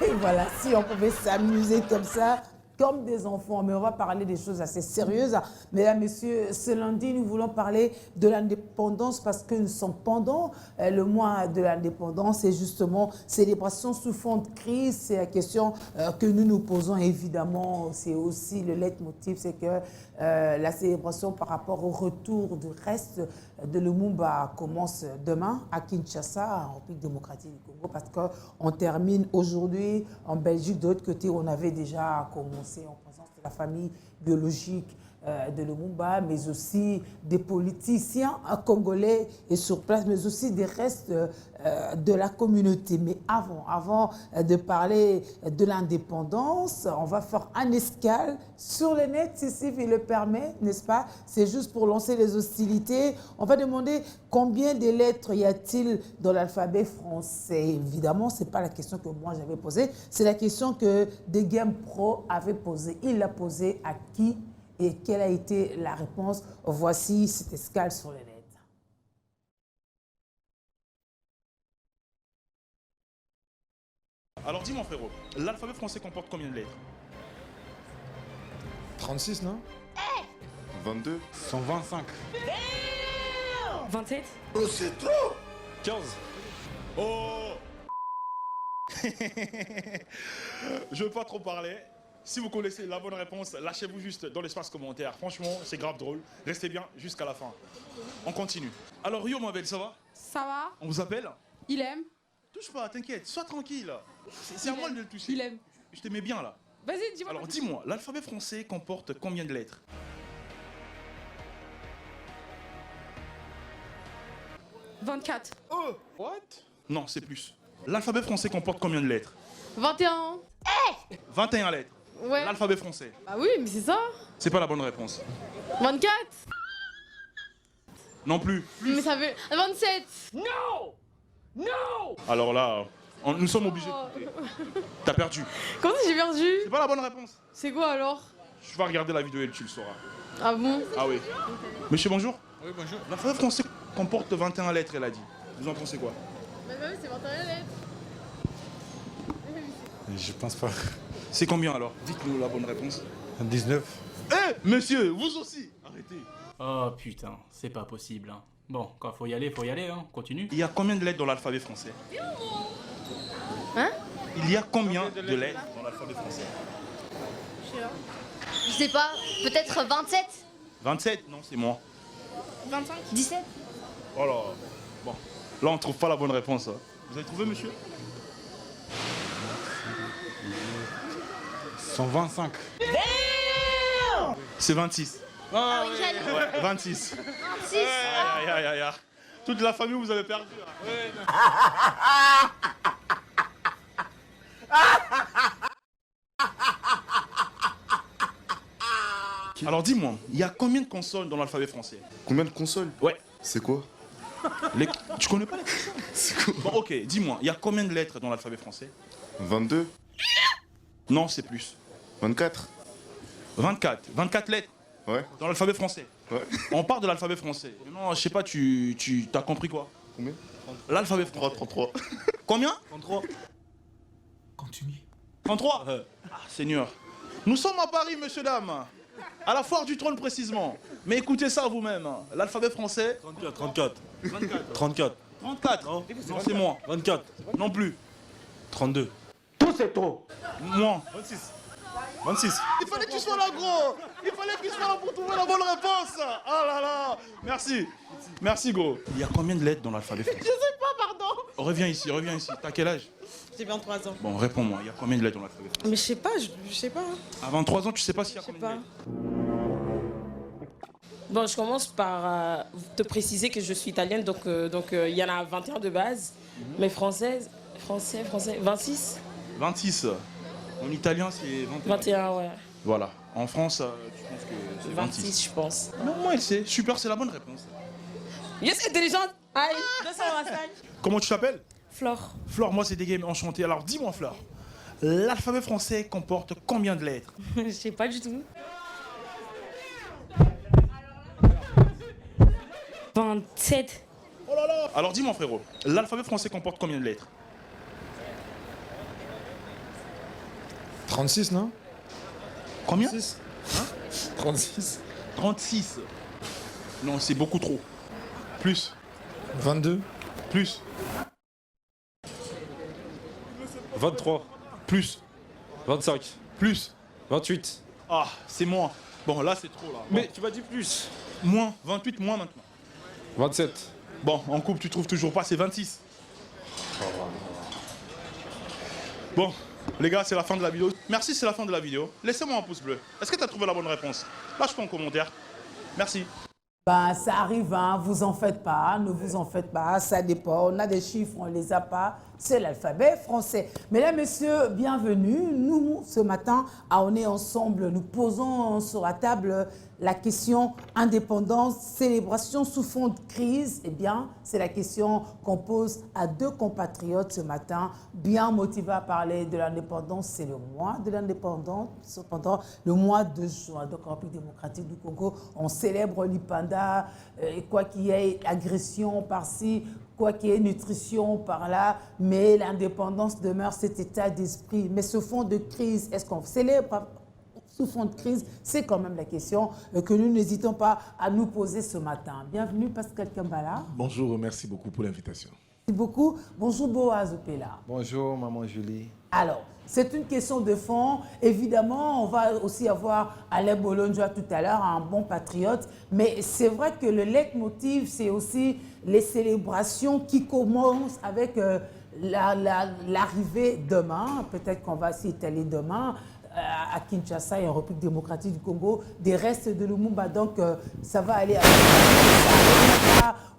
Et voilà, si on pouvait s'amuser comme ça, comme des enfants. Mais on va parler des choses assez sérieuses. Mesdames, Messieurs, ce lundi, nous voulons parler de l'indépendance parce que nous sommes pendant le mois de l'indépendance et justement, célébration sous fond de crise. C'est la question que nous nous posons évidemment. C'est aussi le leitmotiv, c'est que la célébration par rapport au retour du reste de Lumumba commence demain à Kinshasa, en République démocratique du Congo, parce qu'on termine aujourd'hui en Belgique. De l'autre côté, on avait déjà commencé en présence de la famille biologique de Lumumba, mais aussi des politiciens congolais et sur place, mais aussi des restes de la communauté. Mais avant de parler de l'indépendance, on va faire un escale sur le net, si Sylvie le permet, n'est-ce pas? C'est juste pour lancer les hostilités. On va demander combien de lettres y a-t-il dans l'alphabet français. Évidemment, ce n'est pas la question que moi j'avais posée, c'est la question que The Game Pro avait posée. Il l'a posée à qui? Et quelle a été la réponse? Voici cette escale sur le net. Alors dis-moi frérot, l'alphabet français comporte combien de lettres? 36, non? 22. 125. 27. Oh, c'est trop! 15. Oh. Je veux pas trop parler. Si vous connaissez la bonne réponse, lâchez-vous juste dans l'espace commentaire. Franchement, c'est grave drôle. Restez bien jusqu'à la fin. On continue. Alors Rio, ma belle, ça va? Ça va? On vous appelle? Il aime. Touche pas, t'inquiète, sois tranquille. C'est à moi de le toucher. Il aime. Je te mets bien là. Vas-y, dis-moi. Alors dis-moi, l'alphabet français comporte combien de lettres? 24. Oh, what? Non, c'est plus. L'alphabet français comporte combien de lettres? 21. 21 lettres. Ouais. L'alphabet français. Bah oui, mais c'est ça. C'est pas la bonne réponse. 24. Non plus. Mais ça fait 27. Alors là, nous sommes obligés. T'as perdu. Comment ça, j'ai perdu? C'est pas la bonne réponse. C'est quoi alors? Je vais regarder la vidéo et tu le sauras. Ah bon? Ah oui. Monsieur, bonjour. Oui, bonjour. L'alphabet français comporte 21 lettres, elle a dit. Vous en pensez quoi? Bah oui, c'est 21 lettres. Je pense pas. C'est combien alors? Dites-nous la bonne réponse. 19. Eh, monsieur, vous aussi. Arrêtez. Oh putain, c'est pas possible. Hein. Bon, quand faut y aller, hein. Continue. Il y a combien de lettres dans l'alphabet français? Hein? Il y a combien de lettres dans l'alphabet français? Je sais pas, peut-être 27, 27? Non, c'est moi. 25, 17. Oh là. Bon, là on trouve pas la bonne réponse. Hein. Vous avez trouvé, monsieur? 125. C'est 26. Ah oui, j'allais. Ouais, 26. 26. Aïe, aïe, aïe, aïe. Toute la famille, vous avez perdu. Hein. Alors dis-moi, il y a combien de consonnes dans l'alphabet français? Combien de consoles? Ouais. C'est quoi? Tu connais pas les consonnes? C'est quoi? Bon, ok, dis-moi, il y a combien de lettres dans l'alphabet français? 22. Non, c'est plus. 24. 24. 24 lettres Ouais. dans l'alphabet français. Ouais. On part de l'alphabet français. Non, je sais pas, tu t'as compris quoi? Combien? L'alphabet français. 33. Combien? 33. Continue. 33. Ah, Seigneur. Nous sommes à Paris, messieurs, dames. À la foire du trône, précisément. Mais écoutez ça vous-même. L'alphabet français. 34. 24. 34. 34. Non, c'est moi. 24. Non plus. 32. Moi. 26. 26. Il fallait que tu sois là, gros. Il fallait que tu sois là pour trouver la bonne réponse. Ah là là. Merci. Merci, gros. Il y a combien de lettres dans l'alphabet français? Je sais pas, pardon. Reviens ici, reviens ici. T'as quel âge? J'ai 23 ans. Bon, réponds-moi. Il y a combien de lettres dans l'alphabet français? Mais je sais pas, je sais pas. À 23 ans, tu sais pas s'il y a Je sais combien de pas. lettres? Bon, je commence par te préciser que je suis italienne, donc il y en a 21 de base, mais français, 26? 26. En italien, c'est 21. 21, ouais. Voilà. En France, tu penses que c'est 26. 26, je pense. Non, moi, elle sait. Super, c'est la bonne réponse. Je suis intelligente. Aïe, 225. Comment tu t'appelles? Flore. Flore, moi, c'est des games enchantés. Alors, dis-moi, Flore, l'alphabet français comporte combien de lettres? Je sais pas du tout. 27. Oh là là. Alors, dis-moi, frérot, l'alphabet français comporte combien de lettres? 36, non? Combien? 36. 36. 36. Non, c'est beaucoup trop. Plus. 22. Plus. 23. Plus. 25. Plus. 28. Ah, c'est moins. Bon, là, c'est trop, là. Bon. Mais tu m'as dit plus. Moins. 28, moins maintenant. 27. Bon, en couple, tu trouves toujours pas, c'est 26. Bon, les gars, c'est la fin de la vidéo. Merci, c'est la fin de la vidéo. Laissez-moi un pouce bleu. Est-ce que tu as trouvé la bonne réponse? Lâche-moi en commentaire. Merci. Ben, ça arrive, hein, vous en faites pas, ne vous en faites pas, ça dépend. On a des chiffres, on les a pas. C'est l'alphabet français. Mesdames, messieurs, bienvenue. Nous, ce matin, on est ensemble. Nous posons sur la table la question indépendance, célébration sous fond de crise. Eh bien, c'est la question qu'on pose à deux compatriotes ce matin, bien motivés à parler de l'indépendance. C'est le mois de l'indépendance, cependant, le mois de juin. Donc, en République démocratique du Congo, on célèbre l'Ipanda, quoi qu'il y ait agression par-ci, quoi qu'il y ait nutrition par là, mais l'indépendance demeure cet état d'esprit. Mais ce fond de crise, est-ce qu'on célèbre sous fond de crise? C'est quand même la question que nous n'hésitons pas à nous poser ce matin. Bienvenue Pascal Kambala. Bonjour, merci beaucoup pour l'invitation. Merci beaucoup. Bonjour Boaz Opela. Bonjour, maman Julie. Alors, c'est une question de fond. Évidemment, on va aussi avoir Alain Bolonjoa tout à l'heure, un bon patriote. Mais c'est vrai que le leitmotiv, c'est aussi les célébrations qui commencent avec l'arrivée demain. Peut-être qu'on va s'y étaler demain à Kinshasa et en République démocratique du Congo, des restes de Lumumba. Donc, ça va aller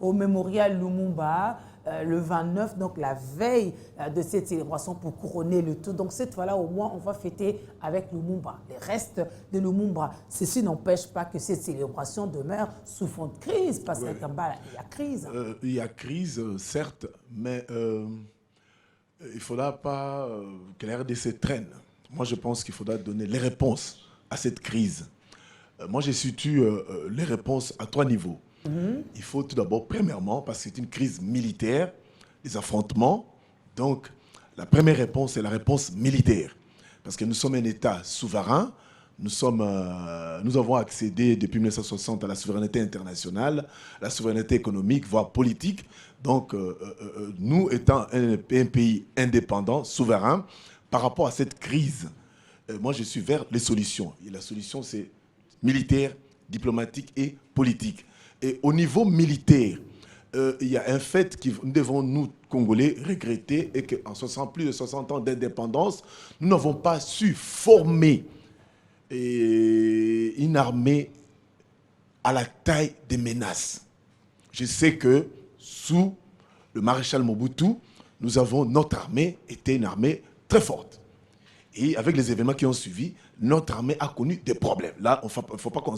au mémorial Lumumba. Le 29, donc la veille de cette célébration pour couronner le tout. Donc cette fois-là, au moins, on va fêter avec Lumumba, les restes de Lumumba. Ceci n'empêche pas que cette célébration demeure sous fond de crise, parce qu'à Kambala, il y a crise. Il y a crise, certes, mais il ne faudra pas que la RDC traîne. Moi, je pense qu'il faudra donner les réponses à cette crise. Moi, je situe les réponses à 3 niveaux. Il faut tout d'abord, premièrement, parce que c'est une crise militaire, des affrontements. Donc, la première réponse, c'est la réponse militaire. Parce que nous sommes un État souverain. Nous avons accédé depuis 1960 à la souveraineté internationale, la souveraineté économique, voire politique. Donc, nous étant un pays indépendant, souverain, par rapport à cette crise, moi, je suis vers les solutions. Et la solution, c'est militaire, diplomatique et politique. Et au niveau militaire, il y a un fait que nous devons, nous, Congolais, regretter, et qu'en plus de 60 ans d'indépendance, nous n'avons pas su former une armée à la taille des menaces. Je sais que sous le maréchal Mobutu, notre armée était une armée très forte. Et avec les événements qui ont suivi, notre armée a connu des problèmes. Là, il ne faut pas qu'on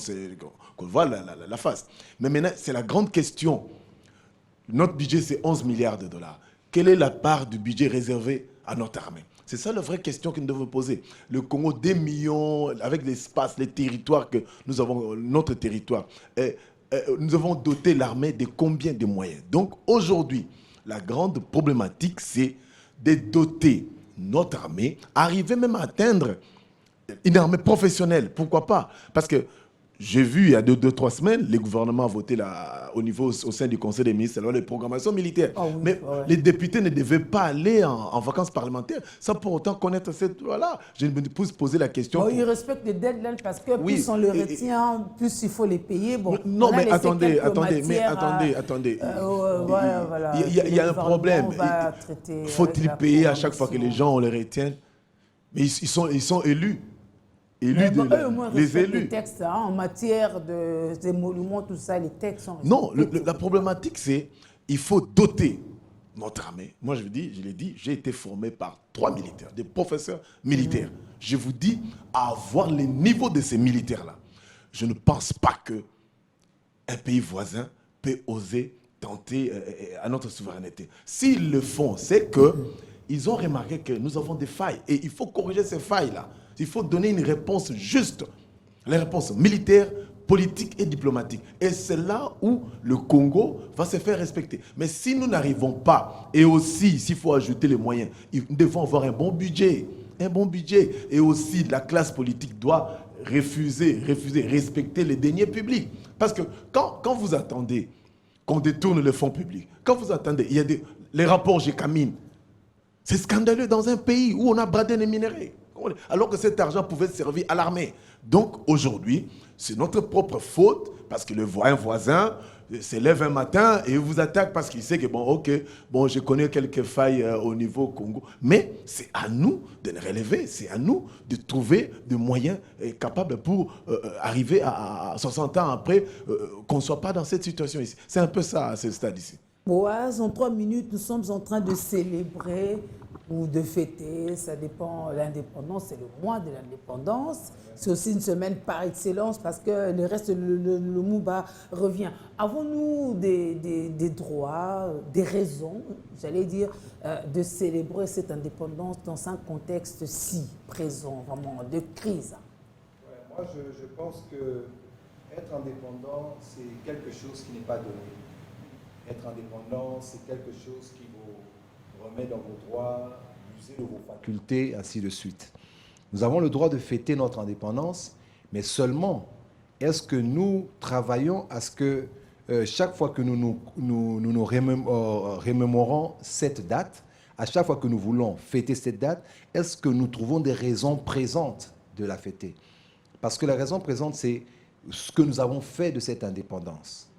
voit la face. Mais maintenant, c'est la grande question. Notre budget, c'est 11 milliards de dollars. Quelle est la part du budget réservé à notre armée? C'est ça la vraie question que nous devons poser. Le Congo, des millions, avec l'espace, les territoires que nous avons, notre territoire, nous avons doté l'armée de combien de moyens? Donc aujourd'hui, la grande problématique, c'est de doter notre armée, arriver même à atteindre une armée professionnelle. Pourquoi pas? Parce que j'ai vu il y a 2-3 semaines, le gouvernement a voté au sein du Conseil des ministres les programmations militaires. Oh oui, mais les députés ne devaient pas aller en vacances parlementaires sans pour autant connaître cette loi-là. Je me pose poser la question. Bon, ils respectent les deadlines parce que plus on le retient, plus il faut les payer. Bon, non, mais attendez. Il y a un problème. Faut-il payer à chaque fois que les gens on les retient? Mais ils sont élus. Les élus. Les textes, hein, en matière d'émoluments, tout ça, les textes sont... Non, la problématique, c'est il faut doter notre armée. Moi, je l'ai dit, j'ai été formé par 3 militaires, des professeurs militaires. Je vous dis, à avoir les niveaux de ces militaires-là, je ne pense pas qu'un pays voisin peut oser tenter à notre souveraineté. S'ils le font, c'est qu'ils ont remarqué que nous avons des failles et il faut corriger ces failles-là. Il faut donner une réponse juste, les réponses militaires, politiques et diplomatiques. Et c'est là où le Congo va se faire respecter. Mais si nous n'arrivons pas, et aussi s'il faut ajouter les moyens, nous devons avoir un bon budget. un bon budget. Et aussi, la classe politique doit respecter les deniers publics. Parce que quand vous attendez qu'on détourne les fonds publics, quand vous attendez, il y a les rapports GECAMIN, c'est scandaleux dans un pays où on a bradé les minéraux, alors que cet argent pouvait servir à l'armée. Donc aujourd'hui, c'est notre propre faute, parce que le voisin se lève un matin et vous attaque parce qu'il sait que, je connais quelques failles au niveau Congo. Mais c'est à nous de les relever, c'est à nous de trouver des moyens capables pour arriver à 60 ans après, qu'on ne soit pas dans cette situation ici. C'est un peu ça, à ce stade ici. Boaz, en 3 minutes, nous sommes en train de célébrer ou de fêter, ça dépend, l'indépendance, c'est le mois de l'indépendance. C'est aussi une semaine par excellence parce que le reste, le Mouba revient. Avons-nous des droits, des raisons, j'allais dire, de célébrer cette indépendance dans un contexte si présent, vraiment, de crise? Ouais, moi, je pense que être indépendant, c'est quelque chose qui n'est pas donné. Être indépendant, c'est quelque chose qui vous remet dans vos droits, user de vos facultés, ainsi de suite. Nous avons le droit de fêter notre indépendance, mais seulement est-ce que nous travaillons à ce que chaque fois que nous remémorons cette date, à chaque fois que nous voulons fêter cette date, est-ce que nous trouvons des raisons présentes de la fêter? Parce que la raison présente, c'est ce que nous avons fait de cette indépendance.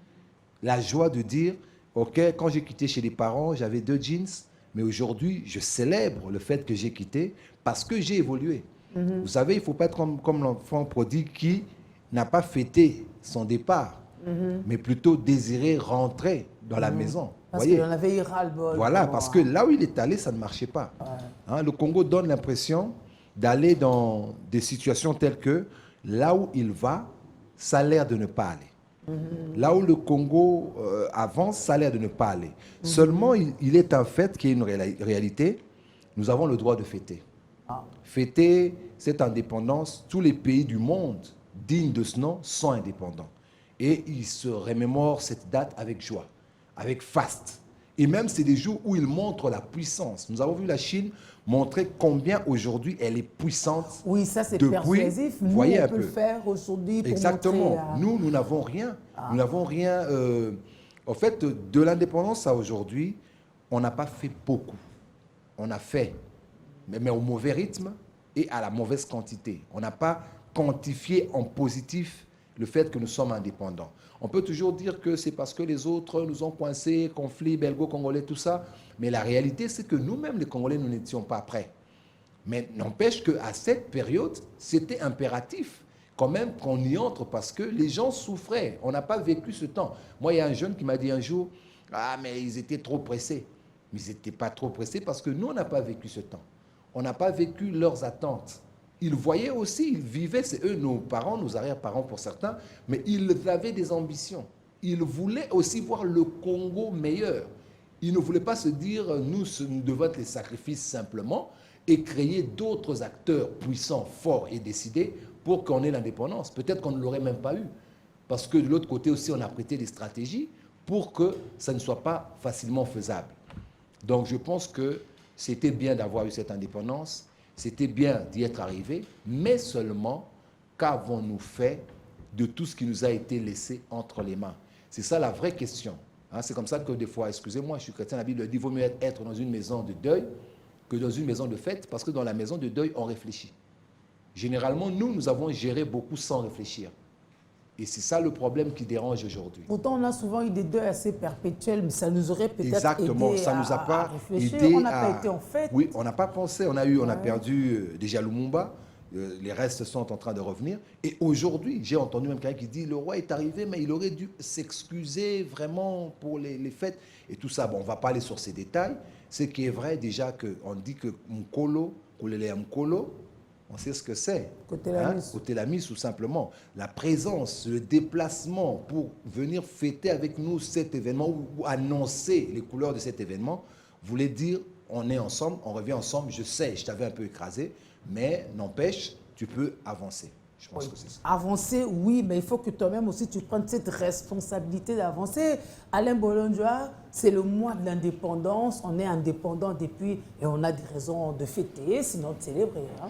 La joie de dire, OK, quand j'ai quitté chez les parents, j'avais 2 jeans, mais aujourd'hui, je célèbre le fait que j'ai quitté parce que j'ai évolué. Vous savez, il ne faut pas être comme l'enfant prodigue qui n'a pas fêté son départ, mais plutôt désiré rentrer dans la maison. Parce qu'il en avait ras-le-bol. Voilà, parce que là où il est allé, ça ne marchait pas. Ouais. Hein, le Congo donne l'impression d'aller dans des situations telles que là où il va, ça a l'air de ne pas aller. Là où le Congo avance, ça a l'air de ne pas aller. Seulement, il est un fait qui est une réalité. Nous avons le droit de fêter. Fêter cette indépendance, tous les pays du monde dignes de ce nom sont indépendants. Et ils se remémorent cette date avec joie, avec faste. Et même, c'est des jours où ils montrent la puissance. Nous avons vu la Chine montrer combien aujourd'hui elle est puissante. Oui, ça c'est depuis, persuasif. Nous, voyez on un peut peu. le faire aujourd'hui pour Exactement. montrer... Nous n'avons rien. Nous n'avons rien. En fait, de l'indépendance à aujourd'hui, on n'a pas fait beaucoup. On a fait, mais au mauvais rythme et à la mauvaise quantité. On n'a pas quantifié en positif le fait que nous sommes indépendants. On peut toujours dire que c'est parce que les autres nous ont coincés, conflits belgo-congolais, tout ça. Mais la réalité, c'est que nous-mêmes, les Congolais, nous n'étions pas prêts. Mais n'empêche qu'à cette période, c'était impératif quand même qu'on y entre parce que les gens souffraient. On n'a pas vécu ce temps. Moi, il y a un jeune qui m'a dit un jour, « Ah, mais ils étaient trop pressés. » Mais ils n'étaient pas trop pressés parce que nous, on n'a pas vécu ce temps. On n'a pas vécu leurs attentes. Ils voyaient aussi, ils vivaient, c'est eux, nos parents, nos arrière-parents pour certains, mais ils avaient des ambitions. Ils voulaient aussi voir le Congo meilleur. Ils ne voulaient pas se dire, nous devons être les sacrifices simplement et créer d'autres acteurs puissants, forts et décidés pour qu'on ait l'indépendance. Peut-être qu'on ne l'aurait même pas eu. Parce que de l'autre côté aussi, on a prêté des stratégies pour que ça ne soit pas facilement faisable. Donc je pense que c'était bien d'avoir eu cette indépendance, c'était bien d'y être arrivé, mais seulement qu'avons-nous fait de tout ce qui nous a été laissé entre les mains? C'est ça la vraie question. Hein, c'est comme ça que des fois, excusez-moi, je suis chrétien, la Bible dit, il vaut mieux être dans une maison de deuil que dans une maison de fête, parce que dans la maison de deuil, on réfléchit. Généralement, nous avons géré beaucoup sans réfléchir. Et c'est ça le problème qui dérange aujourd'hui. Pourtant, on a souvent eu des deuils assez perpétuels, mais ça nous aurait peut-être Exactement, aidé ça nous a pas à réfléchir. aidé On n'a pas été en fait. Oui, on n'a pas pensé. On a perdu déjà Lumumba. Les restes sont en train de revenir. Et aujourd'hui, j'ai entendu même quelqu'un qui dit le roi est arrivé, mais il aurait dû s'excuser vraiment pour les fêtes et tout ça. Bon, on ne va pas aller sur ces détails. Ce qui est vrai déjà qu'on dit que Mkolo, on sait ce que c'est. Côté Lamis, ou simplement la présence, le déplacement pour venir fêter avec nous cet événement ou annoncer les couleurs de cet événement voulait dire on est ensemble, on revient ensemble. Je sais, je t'avais un peu écrasé, mais n'empêche, tu peux avancer. Je pense que c'est ça. Avancer, oui, mais il faut que toi-même aussi tu prennes cette responsabilité d'avancer. Alain Bolonjoa, c'est le mois de l'indépendance. On est indépendant depuis et on a des raisons de fêter, sinon de célébrer. Hein.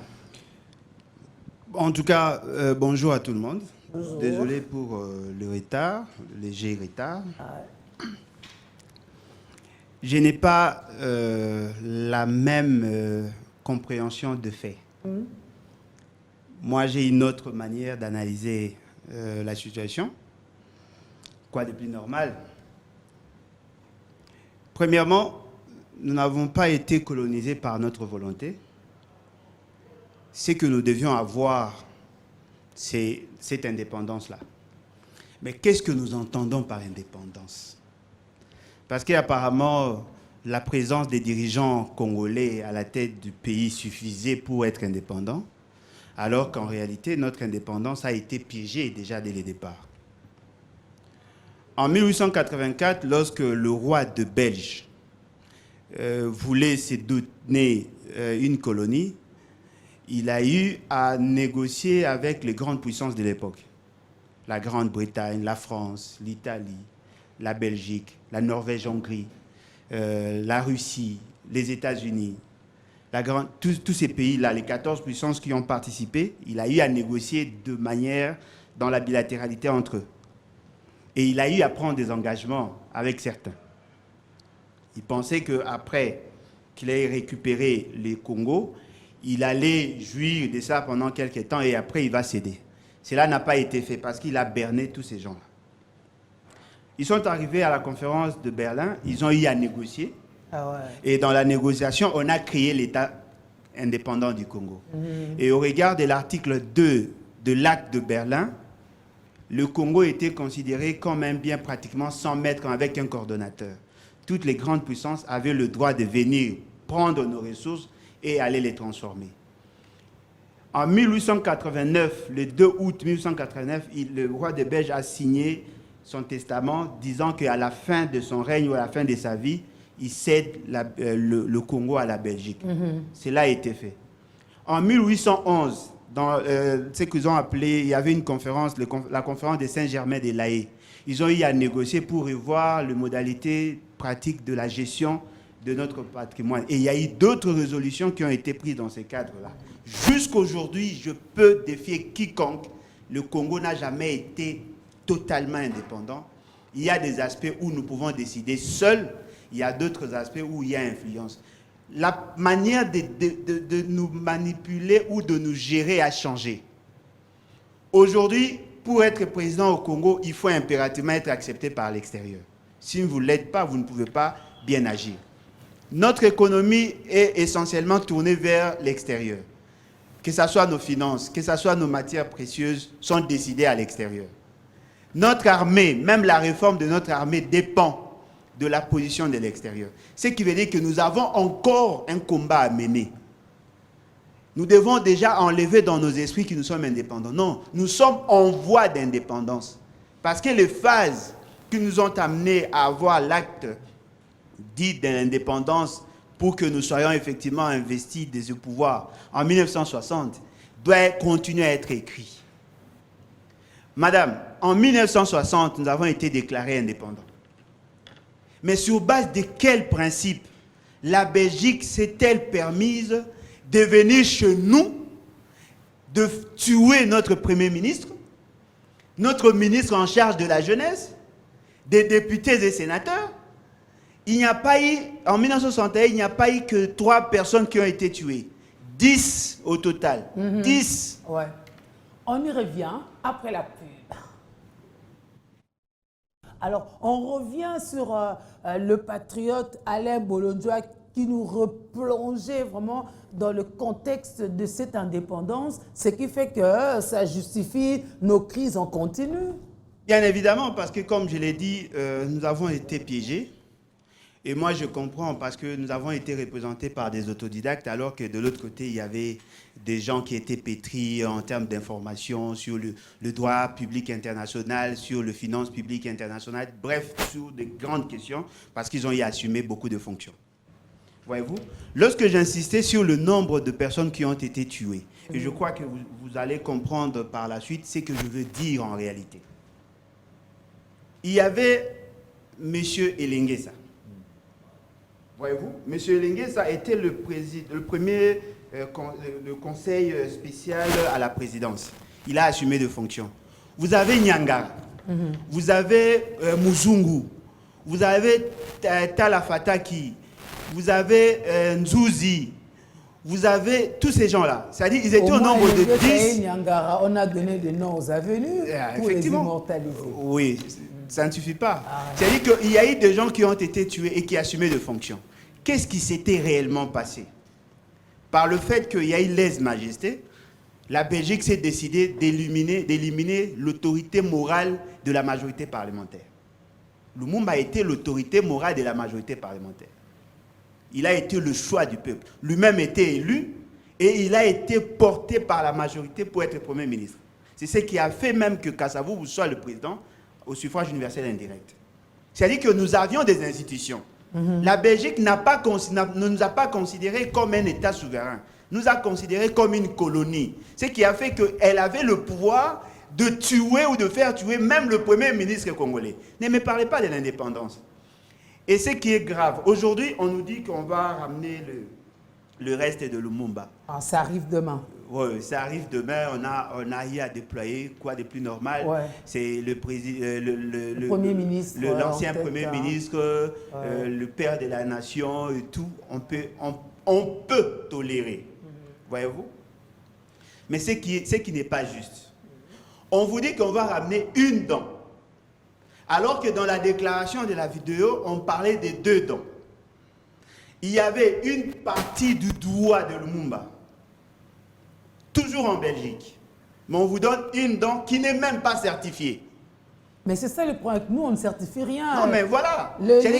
En tout cas, bonjour à tout le monde. Bonjour. Désolé pour le retard, le léger retard. Je n'ai pas la même compréhension de fait. Moi, j'ai une autre manière d'analyser la situation. Quoi de plus normal? Premièrement, nous n'avons pas été colonisés par notre volonté. Ce que nous devions avoir, c'est cette indépendance-là. Mais qu'est-ce que nous entendons par indépendance? Parce qu'apparemment, la présence des dirigeants congolais à la tête du pays suffisait pour être indépendant, alors qu'en réalité, notre indépendance a été piégée déjà dès le départ. En 1884, lorsque le roi de Belge voulait se donner une colonie, il a eu à négocier avec les grandes puissances de l'époque. La Grande-Bretagne, la France, l'Italie, la Belgique, la Norvège-Hongrie, la Russie, les États-Unis. Tous ces pays-là, les 14 puissances qui ont participé, il a eu à négocier de manière dans la bilatéralité entre eux. Et il a eu à prendre des engagements avec certains. Il pensait qu'après qu'il ait récupéré les Congos, il allait jouir de ça pendant quelques temps et après il va céder. Cela n'a pas été fait parce qu'il a berné tous ces gens-là. Ils sont arrivés à la conférence de Berlin, ils ont eu à négocier. Ah ouais. Et dans la négociation, on a créé l'État indépendant du Congo. Et au regard de l'article 2 de l'acte de Berlin, le Congo était considéré comme un bien pratiquement sans maître avec un coordonnateur. Toutes les grandes puissances avaient le droit de venir prendre nos ressources et aller les transformer. En 1889, le 2 août 1889, le roi de Belge a signé son testament disant qu'à la fin de son règne ou à la fin de sa vie, il cède le Congo à la Belgique. Cela a été fait. En 1811, dans ce qu'ils ont appelé, il y avait une conférence, la conférence de Saint-Germain-des-Laye. Ils ont eu à négocier pour revoir les modalités pratiques de la gestion de notre patrimoine. Et il y a eu d'autres résolutions qui ont été prises dans ces cadres-là. Jusqu'aujourd'hui, je peux défier quiconque. Le Congo n'a jamais été totalement indépendant. Il y a des aspects où nous pouvons décider seuls. Il y a d'autres aspects où il y a influence. La manière de nous manipuler ou de nous gérer a changé. Aujourd'hui, pour être président au Congo, il faut impérativement être accepté par l'extérieur. Si vous ne l'êtes pas, vous ne pouvez pas bien agir. Notre économie est essentiellement tournée vers l'extérieur. Que ce soit nos finances, que ce soit nos matières précieuses, sont décidées à l'extérieur. Notre armée, même la réforme de notre armée dépend de la position de l'extérieur. Ce qui veut dire que nous avons encore un combat à mener. Nous devons déjà enlever dans nos esprits que nous sommes indépendants. Non, nous sommes en voie d'indépendance. Parce que les phases qui nous ont amenés à avoir l'acte dit de l'indépendance pour que nous soyons effectivement investis de ce pouvoir en 1960 doivent continuer à être écrits. Madame, en 1960, nous avons été déclarés indépendants. Mais sur base de quel principe la Belgique s'est-elle permise de venir chez nous, de tuer notre Premier ministre, notre ministre en charge de la jeunesse, des députés et sénateurs? Il n'y a pas eu, en 1961, il n'y a pas eu que 3 personnes qui ont été tuées. 10 au total. 10. Ouais. On y revient après la pub. Alors, on revient sur le patriote Alain Bolonjoa qui nous replongeait vraiment dans le contexte de cette indépendance, ce qui fait que ça justifie nos crises en continu. Bien évidemment, parce que comme je l'ai dit, nous avons été piégés. Et moi, je comprends parce que nous avons été représentés par des autodidactes, alors que de l'autre côté, il y avait des gens qui étaient pétris en termes d'information sur le droit public international, sur les finances publiques internationales, bref, sur des grandes questions, parce qu'ils ont y assumé beaucoup de fonctions. Voyez-vous? Lorsque j'insistais sur le nombre de personnes qui ont été tuées, et je crois que vous allez comprendre par la suite ce que je veux dire en réalité. Il y avait M. Elenguesa. Voyez-vous? M. Elenguesa était le premier le conseil spécial à la présidence. Il a assumé de fonctions. Vous avez Nyangara, vous avez Muzungu, vous avez Tala Fataki, vous avez Nzouzi, vous avez tous ces gens-là. C'est-à-dire qu'ils étaient au nombre de 10. Nyangara, on a donné des noms aux avenues pour les immortaliser. Oui, ça ne suffit pas. C'est-à-dire qu'il y a eu des gens qui ont été tués et qui assumaient de fonctions. Qu'est-ce qui s'était réellement passé? Par le fait qu'il y a eu lèse-majesté, la Belgique s'est décidée d'éliminer l'autorité morale de la majorité parlementaire. Lumumba a été l'autorité morale de la majorité parlementaire. Il a été le choix du peuple. Lui-même était élu et il a été porté par la majorité pour être Premier ministre. C'est ce qui a fait même que Kassavou soit le président au suffrage universel indirect. C'est-à-dire que nous avions des institutions. La Belgique ne nous a pas considérés comme un État souverain. Nous a considérés comme une colonie. Ce qui a fait qu'elle avait le pouvoir de tuer ou de faire tuer même le Premier ministre congolais. Ne me parlez pas de l'indépendance. Et ce qui est grave, aujourd'hui, on nous dit qu'on va ramener le reste de Lumumba. Ah, ça arrive demain. Oui, ça arrive demain. On a eu à déployer quoi de plus normal. Ouais. C'est le Premier ministre, l'ancien Premier ministre, le père de la nation et tout. On peut tolérer. Voyez-vous? Mais ce qui n'est pas juste. On vous dit qu'on va ramener une dent. Alors que dans la déclaration de la vidéo, on parlait des 2 dents. Il y avait une partie du doigt de Lumumba, toujours en Belgique. Mais on vous donne une dent qui n'est même pas certifiée. Mais c'est ça le problème, nous on ne certifie rien. Non mais voilà,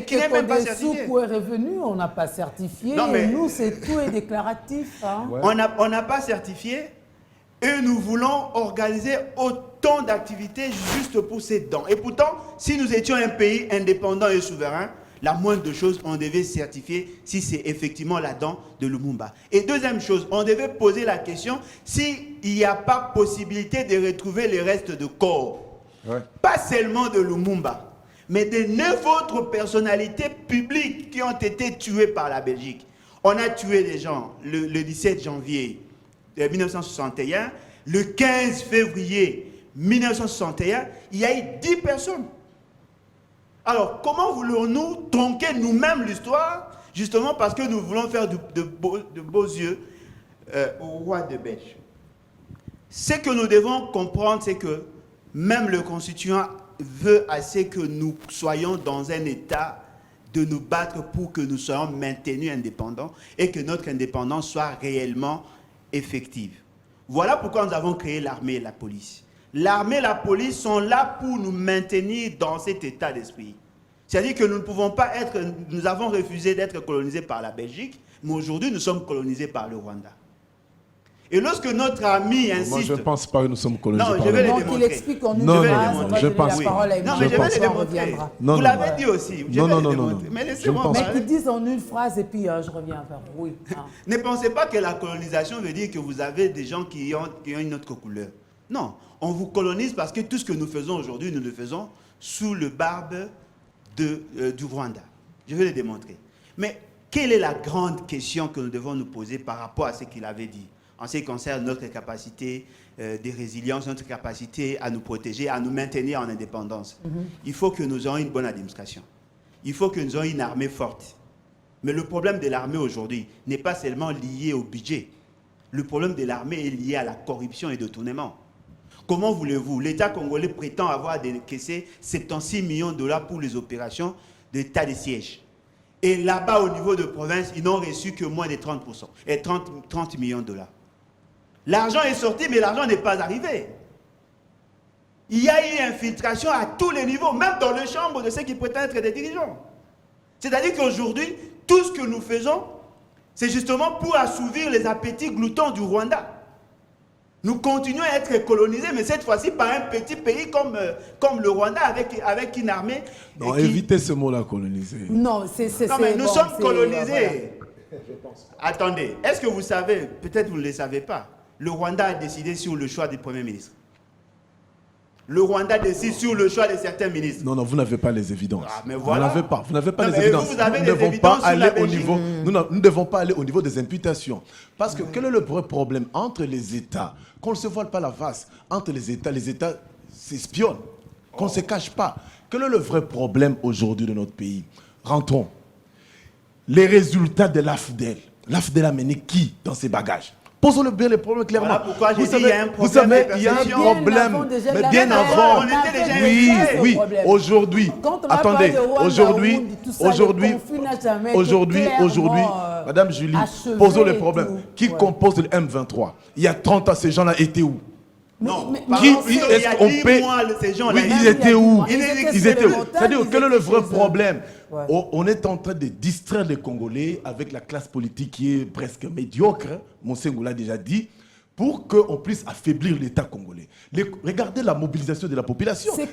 qui n'est même pas certifié. Est revenu, on n'a pas certifié. Non, mais nous c'est tout est déclaratif. Hein. Ouais. On n'a pas certifié et nous voulons organiser autant d'activités juste pour ces dents. Et pourtant, si nous étions un pays indépendant et souverain, la moindre chose, on devait certifier si c'est effectivement la dent de Lumumba. Et deuxième chose, on devait poser la question s'il n'y a pas possibilité de retrouver les restes de corps. Ouais. Pas seulement de Lumumba, mais de 9 autres personnalités publiques qui ont été tuées par la Belgique. On a tué des gens le 17 janvier 1961, le 15 février 1961, il y a eu 10 personnes. Alors, comment voulons-nous tronquer nous-mêmes l'histoire, justement parce que nous voulons faire de beaux yeux au roi de Belge? Ce que nous devons comprendre, c'est que même le constituant veut assez que nous soyons dans un état de nous battre pour que nous soyons maintenus indépendants et que notre indépendance soit réellement effective. Voilà pourquoi nous avons créé l'armée et la police. L'armée et la police sont là pour nous maintenir dans cet état d'esprit. C'est-à-dire que nous ne pouvons pas être... Nous avons refusé d'être colonisés par la Belgique, mais aujourd'hui nous sommes colonisés par le Rwanda. Et lorsque notre ami insiste... Moi je ne pense pas que nous sommes colonisés par le Rwanda. Non, qu'il explique en une phrase, on va donner la parole à Emmanuel. Non, mais je vais le démontrer. Vous l'avez dit aussi. Non. Mais laissez-moi Mais qu'ils disent en une phrase et puis je reviens vers vous. Oui. Ne pensez pas que la colonisation veut dire que vous avez des gens qui ont une autre couleur. Non, on vous colonise parce que tout ce que nous faisons aujourd'hui, nous le faisons sous le barbe du Rwanda. Je vais le démontrer. Mais quelle est la grande question que nous devons nous poser par rapport à ce qu'il avait dit en ce qui concerne notre capacité de résilience, notre capacité à nous protéger, à nous maintenir en indépendance? Il faut que nous ayons une bonne administration. Il faut que nous ayons une armée forte. Mais le problème de l'armée aujourd'hui n'est pas seulement lié au budget. Le problème de l'armée est lié à la corruption et le détournement. Comment voulez-vous? L'État congolais prétend avoir décaissé 76 millions de dollars pour les opérations d'état de siège. Et là-bas, au niveau de province, ils n'ont reçu que moins de 30%, et 30 millions de dollars. L'argent est sorti, mais l'argent n'est pas arrivé. Il y a eu infiltration à tous les niveaux, même dans les chambres de ceux qui prétendent être des dirigeants. C'est-à-dire qu'aujourd'hui, tout ce que nous faisons, c'est justement pour assouvir les appétits gloutons du Rwanda. Nous continuons à être colonisés, mais cette fois-ci par un petit pays comme le Rwanda, avec une armée... Non, évitez ce mot-là, colonisé. Non, c'est... Non, mais nous sommes colonisés. Attendez, est-ce que vous savez, peut-être vous ne le savez pas, le Rwanda a décidé sur le choix du Premier ministre. Le Rwanda décide sur le choix de certains ministres. Non, vous n'avez pas les évidences. Ah, mais voilà. Vous n'avez pas Non, les mais évidences. vous avez Nous les ne devons évidences pas sur aller la au Belgique. niveau. Nous ne devons pas aller au niveau des imputations. Parce que quel est le vrai problème entre les États? Qu'on ne se voile pas la face. Entre les États s'espionnent. Qu'on ne se cache pas. Quel est le vrai problème aujourd'hui de notre pays? Rentrons. Les résultats de l'AFDEL. L'AFDEL a mené qui dans ses bagages? Posons-le bien les problèmes clairement. Voilà pourquoi j'ai dit, il y a un problème. Vous savez, de il y a un perception. problème. Mais bien avant. On était déjà Oui, invités. oui. Aujourd'hui. Attendez. Aujourd'hui, Madame Julie, posons le problème. Qui compose le M23? Il y a 30 ans, ces gens-là étaient où? Non, Est-ce qu'on peut... ces gens Oui, ils étaient où? Ils étaient où? montagne, C'est-à-dire, ils quel est le étaient vrai chez eux. problème? Ouais. On est en train de distraire les Congolais avec la classe politique qui est presque médiocre, Monsengou l'a déjà dit, pour qu'on puisse affaiblir l'État congolais. Regardez la mobilisation de la population. C'est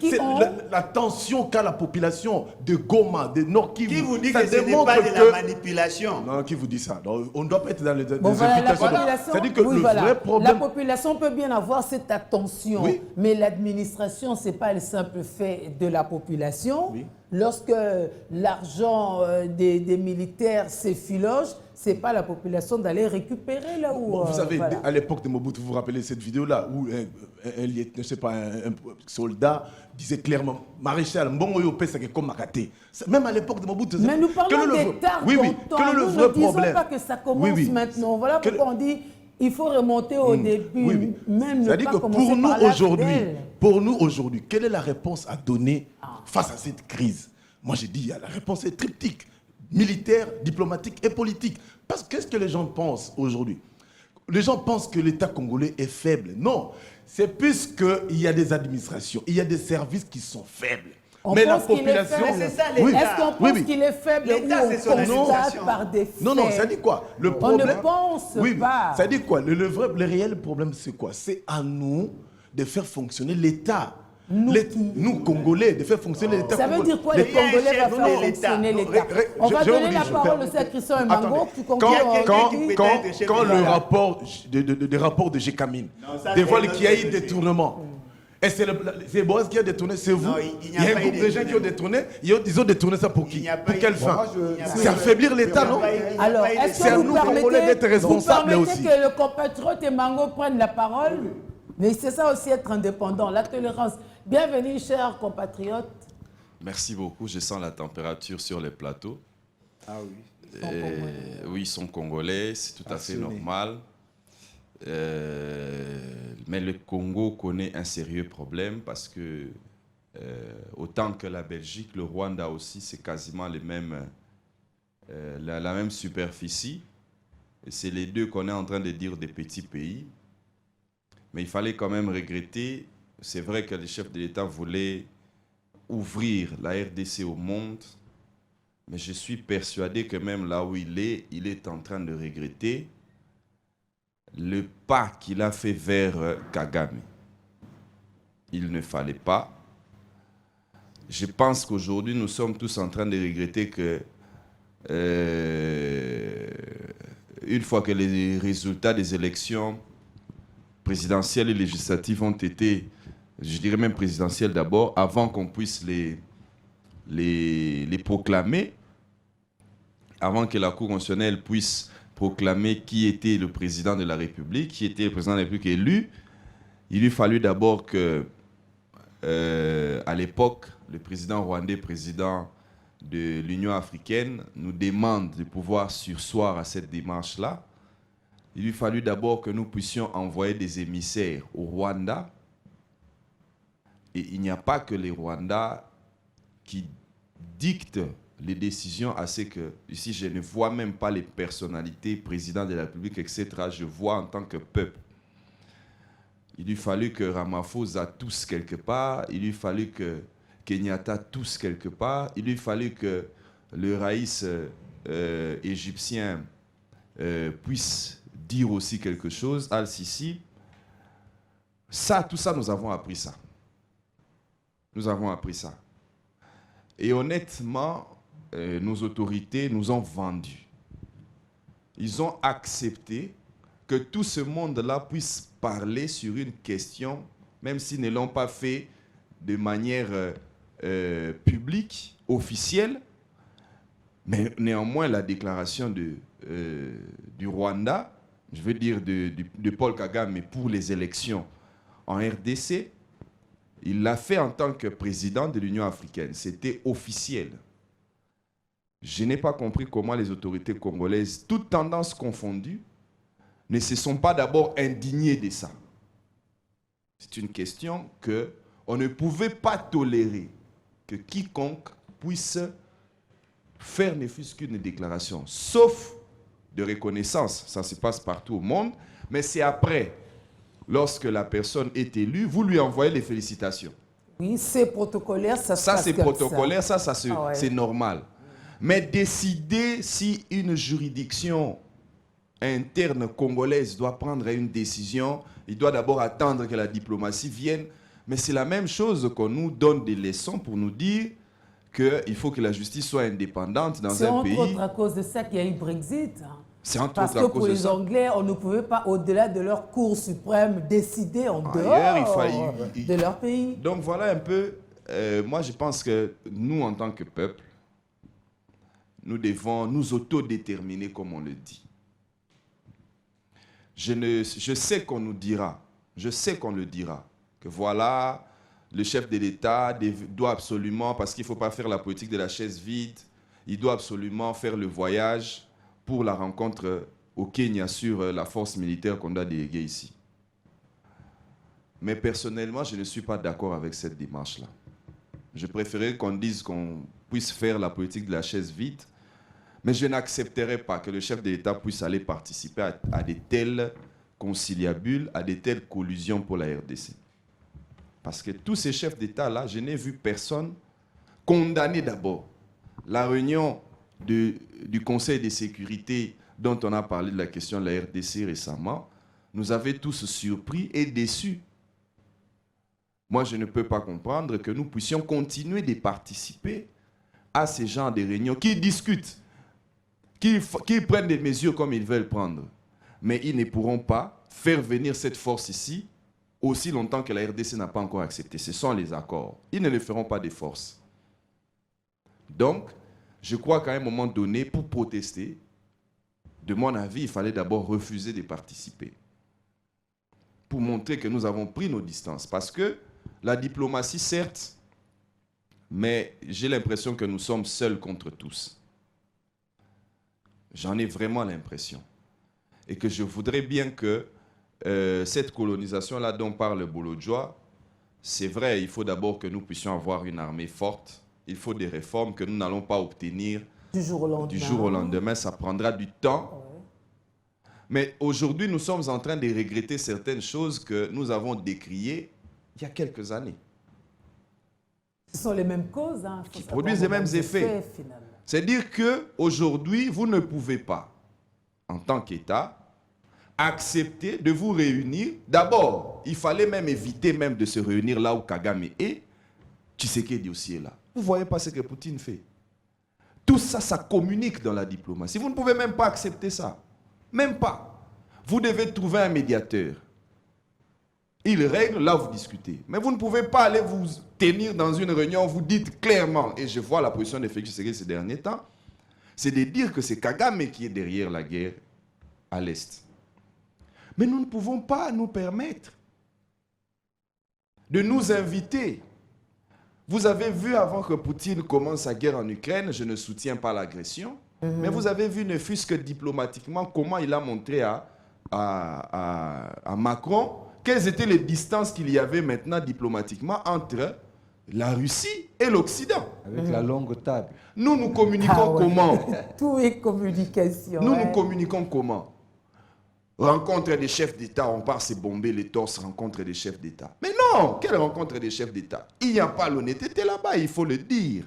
la tension qu'a la population de Goma, de Nord Kivu. Qui vous dit Ça que ce n'est démontre pas de que- la manipulation? Non, qui vous dit ça? Non, on ne doit pas être dans les Bon, voilà, la imputations. population, C'est-à-dire que oui, le voilà. vrai problème... La population peut bien avoir cette attention, Oui. mais l'administration, ce n'est pas le simple fait de la population. Oui. Lorsque l'argent des militaires s'effiloche, ce n'est pas la population d'aller récupérer là où... Bon, vous savez, voilà. à l'époque de Mobutu, vous vous rappelez cette vidéo-là où je sais pas, un soldat disait clairement Maréchal, Mbongo Pesake comme Makate. Même à l'époque de Mobutu. Mais nous parlons quel est le des vrai- tards Oui, oui. d'antan. Quel est le Nous vrai ne disons problème? pas que ça commence Oui, oui. maintenant. Voilà Quel- pourquoi on dit il faut remonter au début, Oui, oui. même ne C'est-à-dire pas que commencer par l'AFDEL. pour nous aujourd'hui, quelle est la réponse à donner face à cette crise? Moi, j'ai dit, la réponse est triptyque, militaire, diplomatique et politique. Parce que qu'est-ce que les gens pensent aujourd'hui? Les gens pensent que l'État congolais est faible. Non, c'est puisqu'il y a des administrations, il y a des services qui sont faibles. Mais la population... Mais c'est ça, l'État. Oui. Est-ce qu'on pense Oui. qu'il est faible L'État, ou c'est son on constate administration. par des faits? Non, ça dit quoi? Le On problème, ne pense oui, pas. Ça dit quoi? Le réel problème, c'est quoi? C'est à nous de faire fonctionner l'État. Nous, Congolais, de faire fonctionner l'État. Ça veut congolais. dire quoi, les Congolais vont faire fonctionner l'État? On va donner la parole aussi à Christian Mbango, tu conclures. Quand le rapport des rapports de Gécamine dévoile qu'il y a eu des détournements, et c'est Boaz qui a détourné, c'est vous. Non, Il y a un groupe de gens qui ont détourné. Ils ont détourné ça pour qui? Pour quelle fin? C'est affaiblir l'État, non? Alors, est-ce C'est que à vous nous, Congolais, d'être permettez responsables aussi. que le compatriote Mbango prenne la parole? Mais c'est ça aussi être indépendant, la tolérance. Bienvenue, chers compatriotes. Merci beaucoup. Je sens la température sur les plateaux. Ah oui. Oui, ils sont congolais, c'est tout à fait normal. Mais le Congo connaît un sérieux problème parce que autant que la Belgique, le Rwanda aussi, c'est quasiment les mêmes, la même superficie. Et c'est les deux qu'on est en train de dire des petits pays. Mais il fallait quand même regretter. C'est vrai que le chef de l'État voulait ouvrir la RDC au monde. Mais je suis persuadé que même là où il est en train de regretter le pas qu'il a fait vers Kagame. Il ne fallait pas. Je pense qu'aujourd'hui, nous sommes tous en train de regretter que une fois que les résultats des élections présidentielles et législatives ont été, je dirais même présidentielles d'abord, avant qu'on puisse les proclamer, avant que la Cour constitutionnelle puisse proclamer qui était le président de la République, qui était le président de la République élu, il lui fallut d'abord que, à l'époque, le président rwandais, président de l'Union africaine, nous demande de pouvoir surseoir à cette démarche-là. Il lui fallut d'abord que nous puissions envoyer des émissaires au Rwanda. Et il n'y a pas que les Rwandais qui dictent les décisions à ce que, ici, je ne vois même pas les personnalités, président de la République, etc. Je vois en tant que peuple. Il lui fallut que Ramaphosa tous quelque part, il lui fallut que Kenyatta tous quelque part, il lui fallut que le raïs égyptien puisse dire aussi quelque chose, Al-Sisi. Ça, tout ça, nous avons appris ça. Nous avons appris ça. Et honnêtement, nos autorités nous ont vendu. ils ont accepté que tout ce monde-là puisse parler sur une question, même s'ils ne l'ont pas fait de manière publique, officielle. Mais néanmoins, la déclaration du Rwanda, je veux dire de Paul Kagame pour les élections en RDC, il l'a fait en tant que président de l'Union africaine. C'était officiel. Je n'ai pas compris comment les autorités congolaises, toutes tendances confondues, ne se sont pas d'abord indignées de ça. C'est une question qu'on ne pouvait pas tolérer que quiconque puisse faire ne fût-ce qu'une déclaration, sauf de reconnaissance. Ça se passe partout au monde, mais c'est après, lorsque la personne est élue, vous lui envoyez les félicitations. Oui, c'est protocolaire, ça se passe c'est comme protocolaire, ça. C'est normal. Mais décider si une juridiction interne congolaise doit prendre une décision, il doit d'abord attendre que la diplomatie vienne. Mais c'est la même chose qu'on nous donne des leçons pour nous dire qu'il faut que la justice soit indépendante dans un pays. C'est entre autres à cause de ça qu'il y a eu Brexit. C'est entre Parce autres à que cause pour de les ça. Anglais, on ne pouvait pas, au-delà de leur Cour suprême, décider en dehors de leur pays. Donc voilà un peu, moi je pense que nous en tant que peuple, nous devons nous autodéterminer comme on le dit. Je sais qu'on nous dira, que voilà, le chef de l'État doit absolument, parce qu'il ne faut pas faire la politique de la chaise vide, il doit absolument faire le voyage pour la rencontre au Kenya sur la force militaire qu'on doit déléguer ici. Mais personnellement, je ne suis pas d'accord avec cette démarche-là. Je préférais qu'on dise qu'on puisse faire la politique de la chaise vide, mais je n'accepterai pas que le chef de l'État puisse aller participer à de telles conciliabules, à de telles collusions pour la RDC. Parce que tous ces chefs d'État-là, je n'ai vu personne condamner d'abord. La réunion du Conseil de sécurité dont on a parlé de la question de la RDC récemment, nous avait tous surpris et déçus. Moi, je ne peux pas comprendre que nous puissions continuer de participer à ces genres de réunions qui discutent, qui prennent des mesures comme ils veulent prendre. Mais ils ne pourront pas faire venir cette force ici aussi longtemps que la RDC n'a pas encore accepté. Ce sont les accords. Ils ne le feront pas de force. Donc, je crois qu'à un moment donné, pour protester, de mon avis, il fallait d'abord refuser de participer. Pour montrer que nous avons pris nos distances. Parce que la diplomatie, certes, mais j'ai l'impression que nous sommes seuls contre tous. J'en ai vraiment l'impression. Et que je voudrais bien que cette colonisation-là dont parle Bolodjoa, c'est vrai, il faut d'abord que nous puissions avoir une armée forte. Il faut des réformes que nous n'allons pas obtenir du jour au lendemain. Ça prendra du temps. Mais aujourd'hui, nous sommes en train de regretter certaines choses que nous avons décriées il y a quelques années. Ce sont les mêmes causes. Qui produisent les mêmes effets. C'est-à-dire qu'aujourd'hui, vous ne pouvez pas, en tant qu'État, accepter de vous réunir. D'abord, il fallait même éviter même de se réunir là où Kagame est. Tshisekedi aussi est là. Vous ne voyez pas ce que Poutine fait. Tout ça, ça communique dans la diplomatie. Vous ne pouvez même pas accepter ça. Même pas. Vous devez trouver un médiateur. Il règle, là vous discutez. Mais vous ne pouvez pas aller vous tenir dans une réunion, vous dites clairement, et je vois la position de Félix Tshisekedi ces derniers temps, c'est de dire que c'est Kagame qui est derrière la guerre à l'Est. Mais nous ne pouvons pas nous permettre de nous inviter. Vous avez vu avant que Poutine commence sa guerre en Ukraine, je ne soutiens pas l'agression, mais vous avez vu ne fût-ce que diplomatiquement comment il a montré à Macron quelles étaient les distances qu'il y avait maintenant diplomatiquement entre la Russie et l'Occident. Avec la longue table. Nous communiquons comment? Tout est communication. Nous communiquons comment? Rencontre des chefs d'État, on part se bomber les torses, rencontre des chefs d'État. Mais non, quelle rencontre des chefs d'État? Il n'y a pas l'honnêteté là-bas, il faut le dire.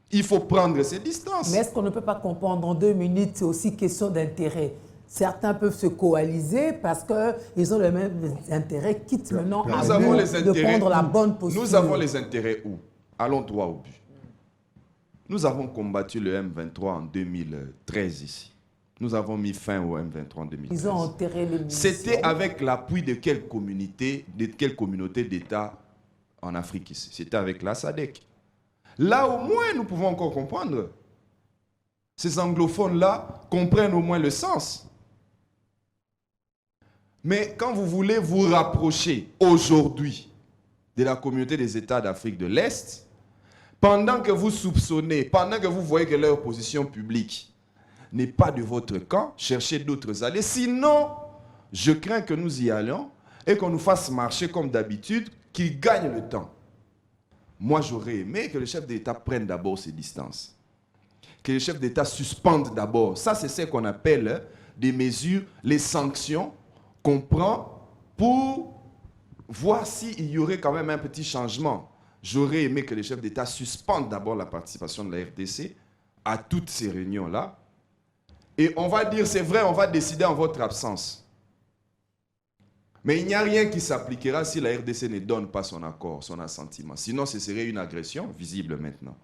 Il faut prendre ses distances. Mais est-ce qu'on ne peut pas comprendre en 2 minutes, c'est aussi question d'intérêt? Certains peuvent se coaliser parce qu'ils ont les mêmes intérêts, quitte maintenant à nous de prendre la bonne posture. Nous avons les intérêts où? Allons droit au but. Nous avons combattu le M23 en 2013 ici. nous avons mis fin au M23 en 2013. Ils ont enterré les munitions. C'était avec l'appui de quelle communauté d'États en Afrique ici? C'était avec la SADC. Là, au moins, nous pouvons encore comprendre. Ces anglophones-là comprennent au moins le sens. Mais quand vous voulez vous rapprocher aujourd'hui de la communauté des États d'Afrique de l'Est, pendant que vous soupçonnez, pendant que vous voyez que leur position publique n'est pas de votre camp, cherchez d'autres alliés. Sinon, je crains que nous y allions et qu'on nous fasse marcher comme d'habitude, qu'ils gagnent le temps. Moi, j'aurais aimé que le chef d'État prenne d'abord ses distances. Que le chef d'État suspende d'abord. Ça, c'est ce qu'on appelle des mesures, les sanctions qu'on prend pour voir s'il y aurait quand même un petit changement. J'aurais aimé que le chef d'État suspende d'abord la participation de la RDC à toutes ces réunions-là. Et on va dire, c'est vrai, on va décider en votre absence. Mais il n'y a rien qui s'appliquera si la RDC ne donne pas son accord, son assentiment. Sinon, ce serait une agression visible maintenant.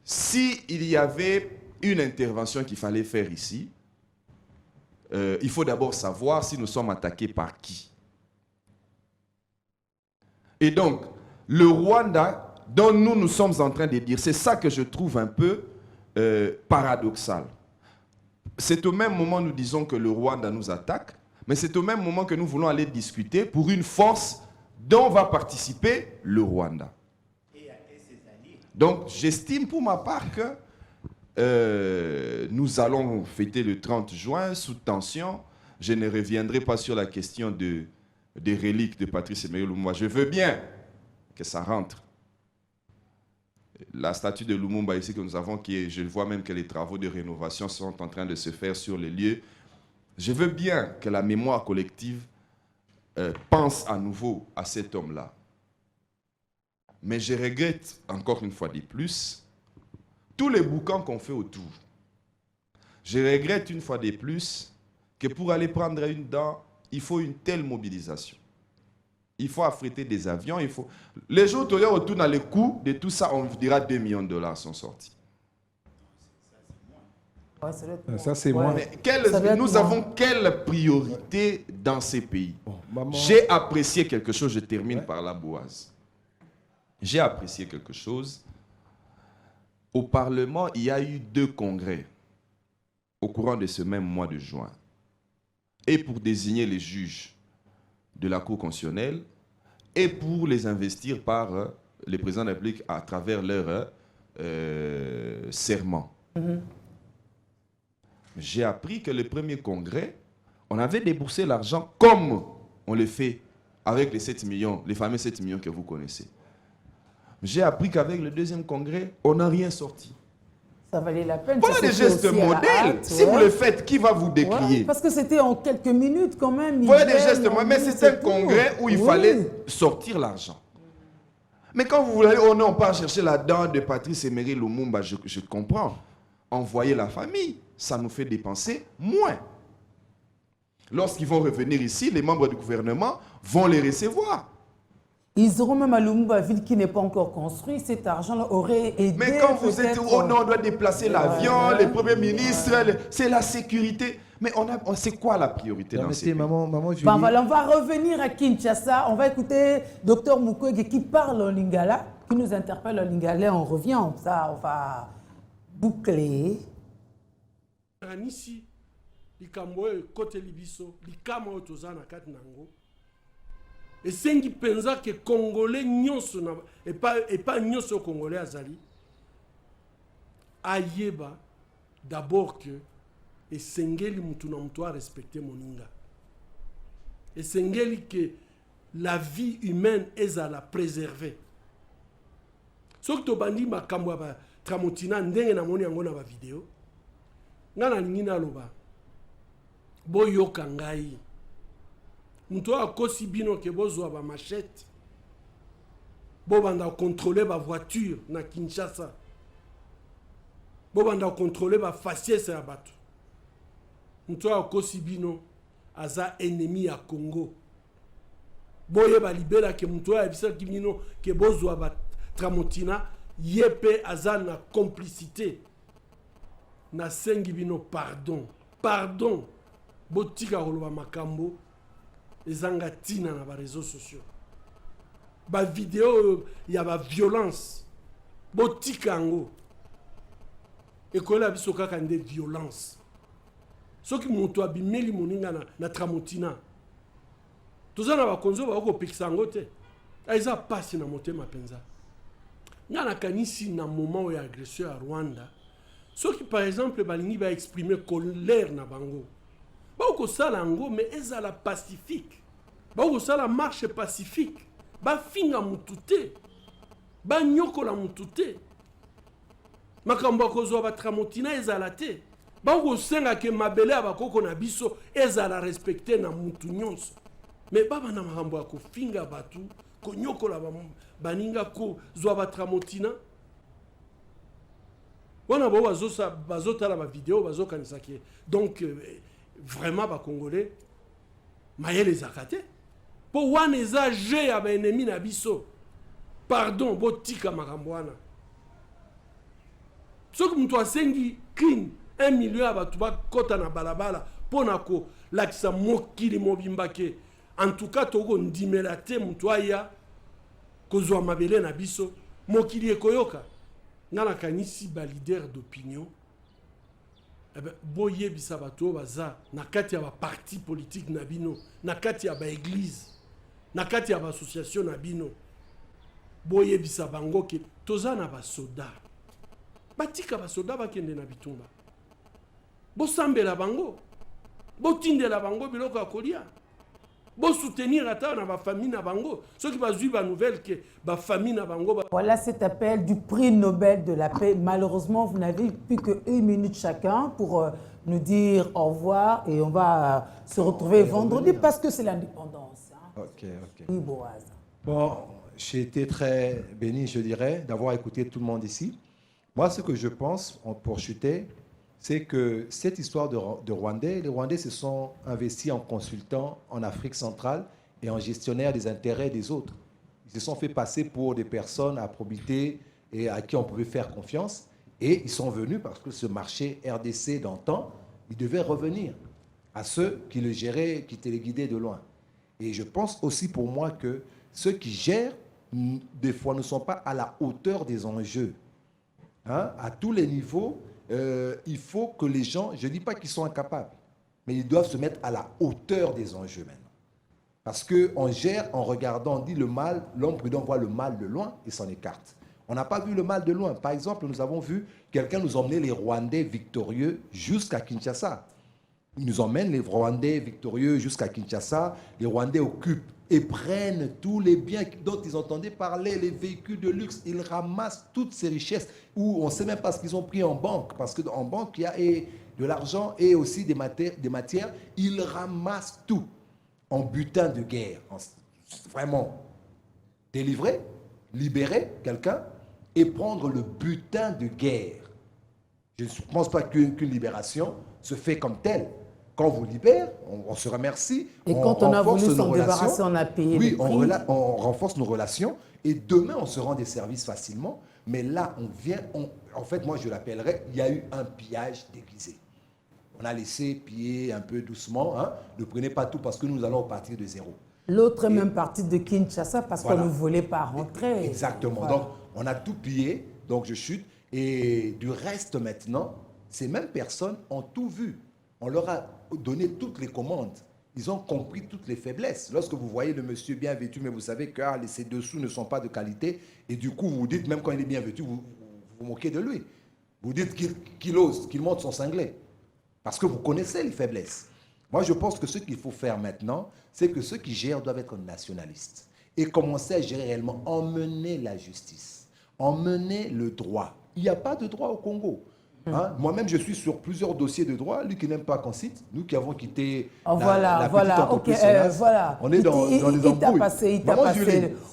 S'il y avait une intervention qu'il fallait faire ici, il faut d'abord savoir si nous sommes attaqués par qui. Et donc, le Rwanda, dont nous sommes en train de dire, c'est ça que je trouve un peu paradoxal. C'est au même moment nous disons que le Rwanda nous attaque, mais c'est au même moment que nous voulons aller discuter pour une force dont va participer le Rwanda. Donc, j'estime pour ma part que nous allons fêter le 30 juin sous tension. Je ne reviendrai pas sur la question des reliques de Patrice Emery Lumumba. Je veux bien que ça rentre. La statue de Lumumba ici que nous avons, je vois même que les travaux de rénovation sont en train de se faire sur les lieux. Je veux bien que la mémoire collective pense à nouveau à cet homme-là. Mais je regrette, encore une fois de plus, tous les bouquins qu'on fait autour. Je regrette une fois de plus que pour aller prendre une dent, il faut une telle mobilisation. Il faut affréter des avions. Les jours où on retourne dans le coût de tout ça, on dira 2 millions de dollars sont sortis. Ça, c'est moi. Nous avons quelle priorité dans ces pays? J'ai apprécié quelque chose, je termine par la Boise. J'ai apprécié quelque chose. Au Parlement, il y a eu 2 congrès au courant de ce même mois de juin. Et pour désigner les juges de la Cour constitutionnelle et pour les investir par les présidents de la République à travers leur serment. J'ai appris que le premier congrès, on avait déboursé l'argent comme on le fait avec les 7 millions, les fameux 7 millions que vous connaissez. J'ai appris qu'avec le deuxième congrès, on n'a rien sorti. Ça valait la peine. Voilà des gestes modèles. Si vous le faites, qui va vous décrier? Parce que c'était en quelques minutes quand même. Voilà des gestes modèles. Mais c'est un congrès où il fallait sortir l'argent. Mais quand vous voulez, on part chercher la dent de Patrice Emery Lumumba, je comprends. Envoyer la famille, ça nous fait dépenser moins. Lorsqu'ils vont revenir ici, les membres du gouvernement vont les recevoir. Ils auront même à Lumumba, ville qui n'est pas encore construite, cet argent-là aurait aidé. Mais quand vous êtes au nord, on doit déplacer l'avion, les premiers ministres, c'est la sécurité. Mais c'est quoi la priorité dans ces pays? Maman, on va revenir à Kinshasa, on va écouter Dr Mukwege qui parle en lingala, qui nous interpelle en lingala, on revient, ça, on va boucler. Ici, les côté libiso, les camerounais tozana katnango. Et c'est qui pense que Congolais nyonso na et pas nyonso Congolais azali ayeba d'abord que et sengeli mutu na mutu a respecter moninga. Et sengeli que la vie humaine est à la préserver. Soki to bandi makambo ba tramotina ndenge na moni yango na ba vidéo. Ngana ngina loba. Boyoka ngai. Muto a kosi bino ke bozwa ba machette. Bobanda contrôler ba voiture na Kinshasa. Bobanda contrôler ba faciès ya bato. Muto a kosi bino aza ennemi ya Congo. Boye ba libela ke muto a bisa kibino ke bozwa ba tramontina yepe aza na complicité. nasengi bino pardon. Pardon. Botika koloba makambo ezanga tina na ba réseaux sociaux. Ba vidéo ya ba violence. Botika ngo. Ekola biso kaka nde violence. Soki moto abimeli moninga na tramotina. Tozana bakonzo ba okopekisa ngo te. Aiza pasi na motema penza. Ngana kanisi na moment ya agression à Rwanda. Soki par exemple balingi ba exprimer colère na bango. Ba okosala ngo mais ezala pacifique. Ba okosala marche pacifique. Ba finga mutute. Ba nyokola mutute. Makambo akozwa ba tramotina ezala te. Ba okosenga ke mabele abakoko na biso ezala respecter na mutu nyonso. Mais baba na makambo akofinga batu konyokola baninga ko zwa ba tramotina. Wana bo bazotala ba vidéo bazokanisa ke donc vraiment ba congolais mayele zakate po wana eza je ya ba ennemi na biso. Pardon botika makambo wana. Soki mtu asengi crime 1 million abatu bakota na balabala pona ko lakisa mokili mobimba ke en tout cas toko ndimela te mtu aya kozwa mabele na biso mokili ekoyoka ngana kanisi ba leader d'opinion boye bisa bato baza na kati ya ba parti politique na bino na kati ya ba église na kati ya ba association na bino boye bisa bango ke toza na ba soda batika ba soda bakende na bitumba bosambela bango botindela bango biloko ya kolia bo soutenir ata na ba famille na bango ceux qui bazui ba nouvelle que ba famille na bango. Voilà cet appel du prix Nobel de la paix. Malheureusement, vous n'avez plus que 1 minute chacun pour nous dire au revoir et on va se retrouver vendredi parce que c'est l'indépendance. Hein. Ok. Oui, Boaz. Bon, j'ai été très béni, je dirais, d'avoir écouté tout le monde ici. Moi, ce que je pense, pour chuter, c'est que cette histoire de Rwandais, les Rwandais se sont investis en consultants en Afrique centrale et en gestionnaires des intérêts des autres. Ils se sont fait passer pour des personnes à probité et à qui on pouvait faire confiance. Et ils sont venus parce que ce marché RDC d'antan, il devait revenir à ceux qui le géraient, qui téléguidaient de loin. Et je pense aussi pour moi que ceux qui gèrent, des fois, ne sont pas à la hauteur des enjeux. Hein? À tous les niveaux, il faut que les gens, je ne dis pas qu'ils sont incapables, mais ils doivent se mettre à la hauteur des enjeux maintenant. Parce qu'on gère en regardant, on dit le mal, l'homme prudent voit le mal de loin et s'en écarte. On n'a pas vu le mal de loin. Par exemple, nous avons vu quelqu'un nous emmener les Rwandais victorieux jusqu'à Kinshasa. Ils nous emmènent les Rwandais victorieux jusqu'à Kinshasa. Les Rwandais occupent et prennent tous les biens dont ils entendaient parler, les véhicules de luxe. Ils ramassent toutes ces richesses où on ne sait même pas ce qu'ils ont pris en banque. Parce qu'en banque, il y a de l'argent et aussi des matières. Ils ramassent tout en butin de guerre. Vraiment, délivrer, libérer quelqu'un et prendre le butin de guerre. Je ne pense pas qu'une libération se fait comme telle. Quand on vous libère, on se remercie. Et quand on a voulu s'en débarrasser, on a payé le prix. Oui, on renforce nos relations. Et demain, on se rend des services facilement. Mais là, on vient... en fait, moi, je l'appellerais, il y a eu un pillage déguisé. On a laissé piller un peu doucement. Hein. Ne prenez pas tout parce que nous allons partir de zéro. L'autre est même parti de Kinshasa parce qu'on ne voulait pas rentrer. Exactement. Voilà. Donc, on a tout pillé. Donc, je chute. Et du reste, maintenant, ces mêmes personnes ont tout vu. On leur a donné toutes les commandes. Ils ont compris toutes les faiblesses. Lorsque vous voyez le monsieur bien vêtu, mais vous savez que ses dessous ne sont pas de qualité, et du coup, vous vous dites, même quand il est bien vêtu, vous vous moquez de lui. Vous dites qu'il ose, qu'il monte son cinglet. Parce que vous connaissez les faiblesses. Moi, je pense que ce qu'il faut faire maintenant, c'est que ceux qui gèrent doivent être nationalistes et commencer à gérer réellement, emmener la justice, emmener le droit. Il n'y a pas de droit au Congo. Hein? Moi-même, je suis sur plusieurs dossiers de droit. Lui qui n'aime pas qu'on cite, nous qui avons quitté la petite entreprise Sonas, on est dans les embrouilles. Il t'a passé.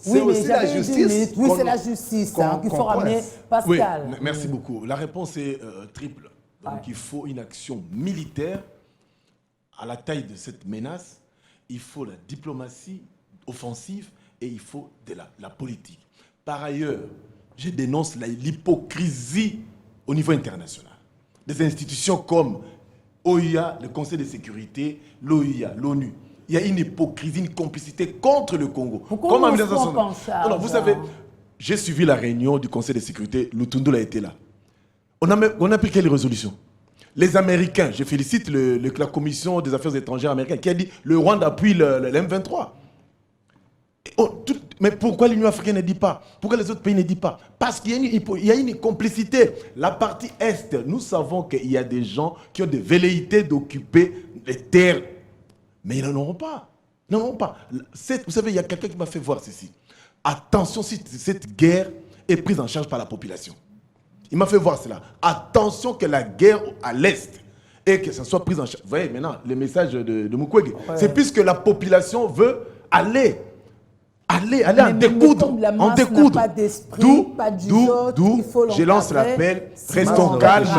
Oui, mais c'est la justice. Oui, c'est la justice qu'il faut ramener. Pascal. Oui, merci beaucoup. La réponse est triple. Donc il faut une action militaire à la taille de cette menace. Il faut la diplomatie offensive et il faut de la politique. Par ailleurs, je dénonce l'hypocrisie au niveau international. des institutions comme OIA, le Conseil de sécurité, l'OIA, l'ONU. Il y a une hypocrisie, une complicité contre le Congo. Pourquoi comme en on se 1960. prend en charge, Alors, vous savez, j'ai suivi la réunion du Conseil de sécurité, Lutundu a été là. On a pris quelle résolution? Les Américains, je félicite la Commission des affaires étrangères américaine qui a dit le Rwanda appuie le M23. Mais pourquoi l'Union africaine ne dit pas? Pourquoi les autres pays ne disent pas? Parce qu'il y a une complicité. La partie Est, nous savons qu'il y a des gens qui ont des velléités d'occuper les terres. Mais ils n'en auront pas. Ils n'en auront pas. Vous savez, il y a quelqu'un qui m'a fait voir ceci. Attention si cette guerre est prise en charge par la population. Il m'a fait voir cela. Attention que la guerre à l'Est et que ça soit prise en charge. Vous voyez maintenant le message de Mukwege. Ouais. C'est puisque la population veut aller en découdre. D'où je lance l'appel. Restons calmes.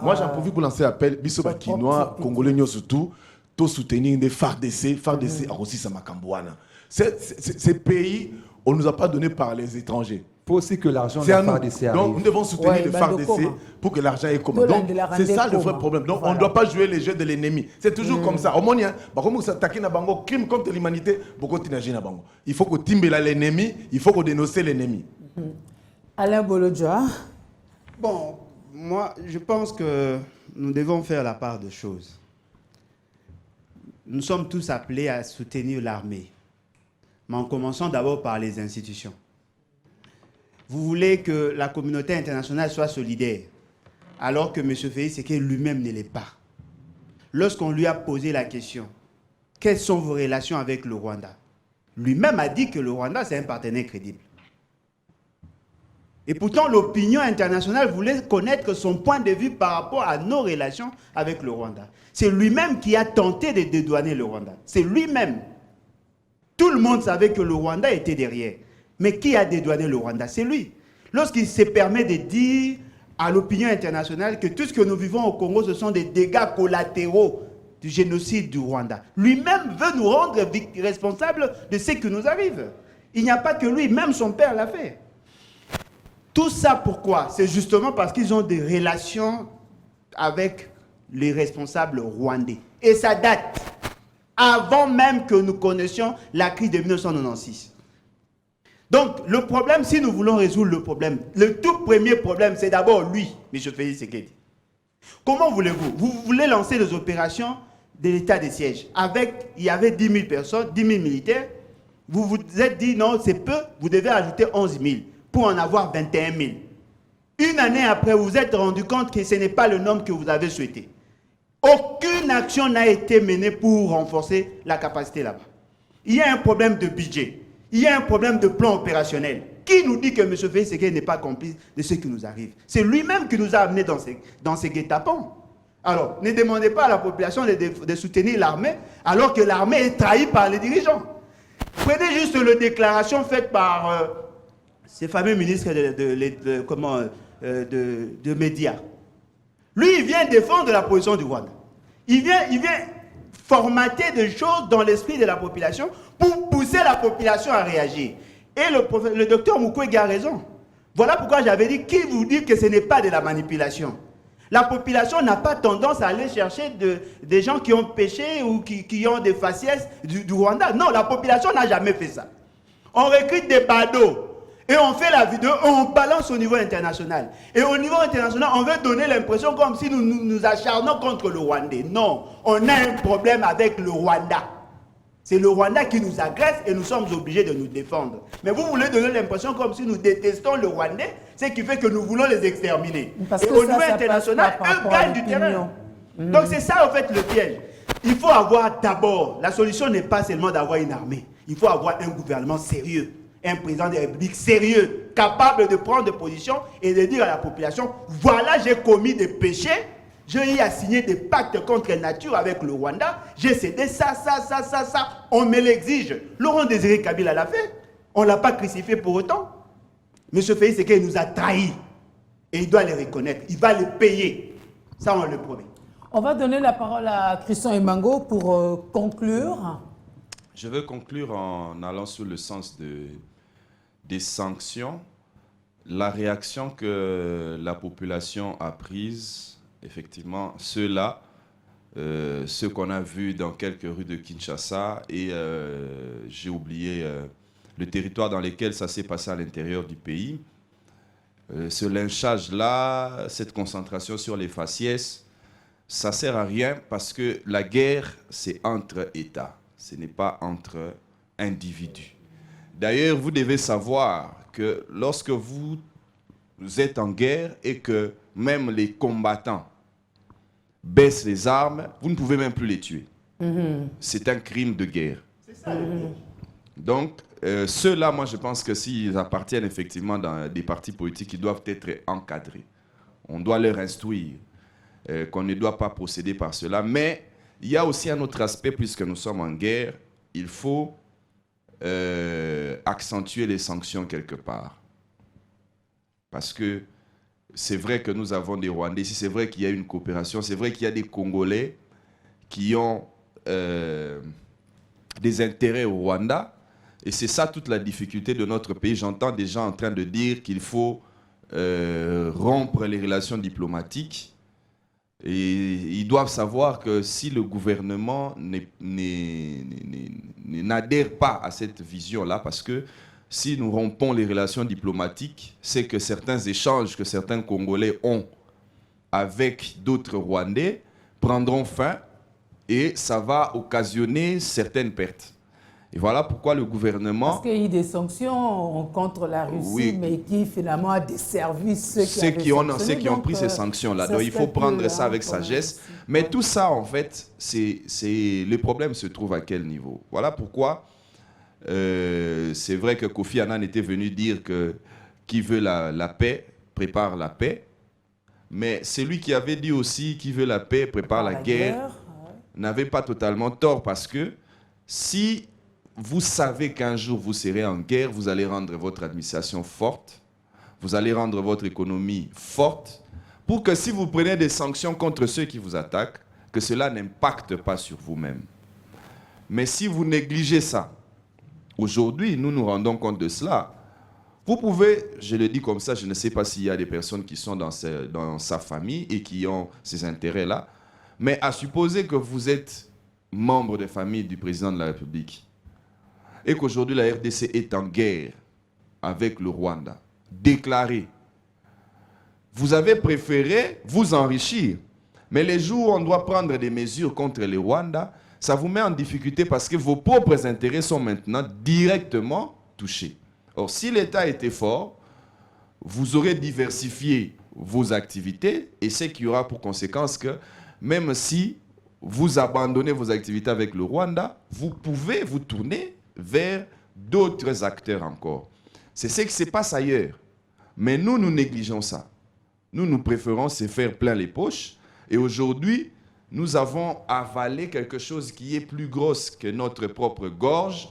Moi, j'en profite pour lancer l'appel. Biso Bakinois, Congolais, surtout, tout soutenir des FARDC. FARDC a aussi sa Makambouana. Ces pays, on ne nous a pas donné par les étrangers. Il faut aussi que l'argent de la FARDC arrive. Donc, nous devons soutenir le FARDC pour que l'argent est commun. Donc, c'est ça le vrai problème. Donc, on ne doit pas jouer les jeux de l'ennemi. C'est toujours comme ça. Au moins, crime contre l'humanité, il faut que timbe l'ennemi, il faut qu'on dénonce l'ennemi. Alain Bolodja. Bon, moi, je pense que nous devons faire la part des choses. Nous sommes tous appelés à soutenir l'armée. Mais en commençant d'abord par les institutions. Vous voulez que la communauté internationale soit solidaire, alors que M. Félix Tshisekedi lui-même ne l'est pas. Lorsqu'on lui a posé la question, quelles sont vos relations avec le Rwanda? Lui-même a dit que le Rwanda, c'est un partenaire crédible. Et pourtant, l'opinion internationale voulait connaître son point de vue par rapport à nos relations avec le Rwanda. C'est lui-même qui a tenté de dédouaner le Rwanda. C'est lui-même. Tout le monde savait que le Rwanda était derrière. Mais qui a dédouané le Rwanda? C'est lui. Lorsqu'il se permet de dire à l'opinion internationale que tout ce que nous vivons au Congo, ce sont des dégâts collatéraux du génocide du Rwanda. Lui-même veut nous rendre responsables de ce qui nous arrive. Il n'y a pas que lui, même son père l'a fait. Tout ça pourquoi? C'est justement parce qu'ils ont des relations avec les responsables rwandais. Et ça date avant même que nous connaissions la crise de 1996. Donc, le problème, si nous voulons résoudre le problème, le tout premier problème, c'est d'abord lui, M. Félix Tshisekedi. Comment voulez-vous? Vous voulez lancer des opérations de l'état de siège. Il y avait 10 000 personnes, 10 000 militaires. Vous vous êtes dit, non, c'est peu, vous devez ajouter 11 000 pour en avoir 21 000. Une année après, vous vous êtes rendu compte que ce n'est pas le nombre que vous avez souhaité. Aucune action n'a été menée pour renforcer la capacité là-bas. Il y a un problème de budget. Il y a un problème de plan opérationnel. Qui nous dit que M. Félix Tshisekedi n'est pas complice de ce qui nous arrive? C'est lui-même qui nous a amenés dans ces guet-apens. Alors, ne demandez pas à la population de soutenir l'armée, alors que l'armée est trahie par les dirigeants. Prenez juste la déclaration faite par ces fameux ministres de médias. Lui, il vient défendre la position du Rwanda. Il vient formater des choses dans l'esprit de la population pour pousser la population à réagir. Et le docteur Mukwege a raison. Voilà pourquoi j'avais dit, qui vous dit que ce n'est pas de la manipulation? La population n'a pas tendance à aller chercher des gens qui ont péché ou qui ont des faciès du Rwanda. Non, la population n'a jamais fait ça. On recrute des badauds et on fait la vidéo, on balance au niveau international. Et au niveau international, on veut donner l'impression comme si nous acharnons contre le Rwandais. Non, on a un problème avec le Rwanda. C'est le Rwanda qui nous agresse et nous sommes obligés de nous défendre. Mais vous voulez donner l'impression comme si nous détestons le Rwandais, ce qui fait que nous voulons les exterminer. Et au niveau international, eux gagnent du terrain. Donc c'est ça en fait le piège. Il faut avoir d'abord, la solution n'est pas seulement d'avoir une armée. Il faut avoir un gouvernement sérieux, un président de la République sérieux, capable de prendre des positions et de dire à la population, voilà, j'ai commis des péchés, j'ai signé des pactes contre la nature avec le Rwanda, j'ai cédé ça, on me l'exige. Laurent Désiré Kabila l'a fait, on ne l'a pas crucifié pour autant. M. Félix Tshisekedi nous a trahis et il doit les reconnaître, il va les payer. Ça, on le promet. On va donner la parole à Christian Emango pour conclure. Je veux conclure en allant sur le sens des sanctions. La réaction que la population a prise effectivement, ceux-là, ceux qu'on a vus dans quelques rues de Kinshasa, et j'ai oublié le territoire dans lequel ça s'est passé à l'intérieur du pays. Ce lynchage-là, cette concentration sur les faciès, ça ne sert à rien parce que la guerre, c'est entre États, ce n'est pas entre individus. D'ailleurs, vous devez savoir que lorsque vous êtes en guerre et que même les combattants baissent les armes, vous ne pouvez même plus les tuer. C'est un crime de guerre. Donc, ceux-là, moi, je pense que s'ils appartiennent effectivement dans des partis politiques, ils doivent être encadrés. On doit leur instruire qu'on ne doit pas procéder par cela. Mais il y a aussi un autre aspect, puisque nous sommes en guerre, il faut accentuer les sanctions quelque part. Parce que c'est vrai que nous avons des Rwandais ici, c'est vrai qu'il y a une coopération, c'est vrai qu'il y a des Congolais qui ont des intérêts au Rwanda. Et c'est ça toute la difficulté de notre pays. J'entends des gens en train de dire qu'il faut rompre les relations diplomatiques. Et ils doivent savoir que si le gouvernement n'adhère pas à cette vision-là, parce que si nous rompons les relations diplomatiques, c'est que certains échanges que certains Congolais ont avec d'autres Rwandais prendront fin et ça va occasionner certaines pertes. Et voilà pourquoi le gouvernement... Parce qu'il y a eu des sanctions contre la Russie, oui, mais qui finalement a desservi ceux qui ont pris ces sanctions-là. Donc il faut prendre ça avec sagesse. Mais tout ça, en fait, le problème se trouve à quel niveau? Voilà pourquoi c'est vrai que Kofi Annan était venu dire que qui veut la paix prépare la paix. Mais celui qui avait dit aussi qui veut la paix prépare la guerre n'avait pas totalement tort, parce que si vous savez qu'un jour vous serez en guerre, vous allez rendre votre administration forte, vous allez rendre votre économie forte, pour que si vous prenez des sanctions contre ceux qui vous attaquent, que cela n'impacte pas sur vous-même. Mais si vous négligez ça, aujourd'hui, nous nous rendons compte de cela. Vous pouvez, je le dis comme ça, je ne sais pas s'il y a des personnes qui sont dans sa famille et qui ont ces intérêts-là, mais à supposer que vous êtes membre de famille du président de la République, et qu'aujourd'hui la RDC est en guerre avec le Rwanda, déclaré, vous avez préféré vous enrichir. Mais les jours où on doit prendre des mesures contre les Rwandais, ça vous met en difficulté parce que vos propres intérêts sont maintenant directement touchés. Or, si l'État était fort, vous aurez diversifié vos activités et ce qui aura pour conséquence que même si vous abandonnez vos activités avec le Rwanda, vous pouvez vous tourner vers d'autres acteurs encore. C'est ce qui se passe ailleurs. Mais nous, nous négligeons ça. Nous préférons se faire plein les poches. Et aujourd'hui, nous avons avalé quelque chose qui est plus grosse que notre propre gorge.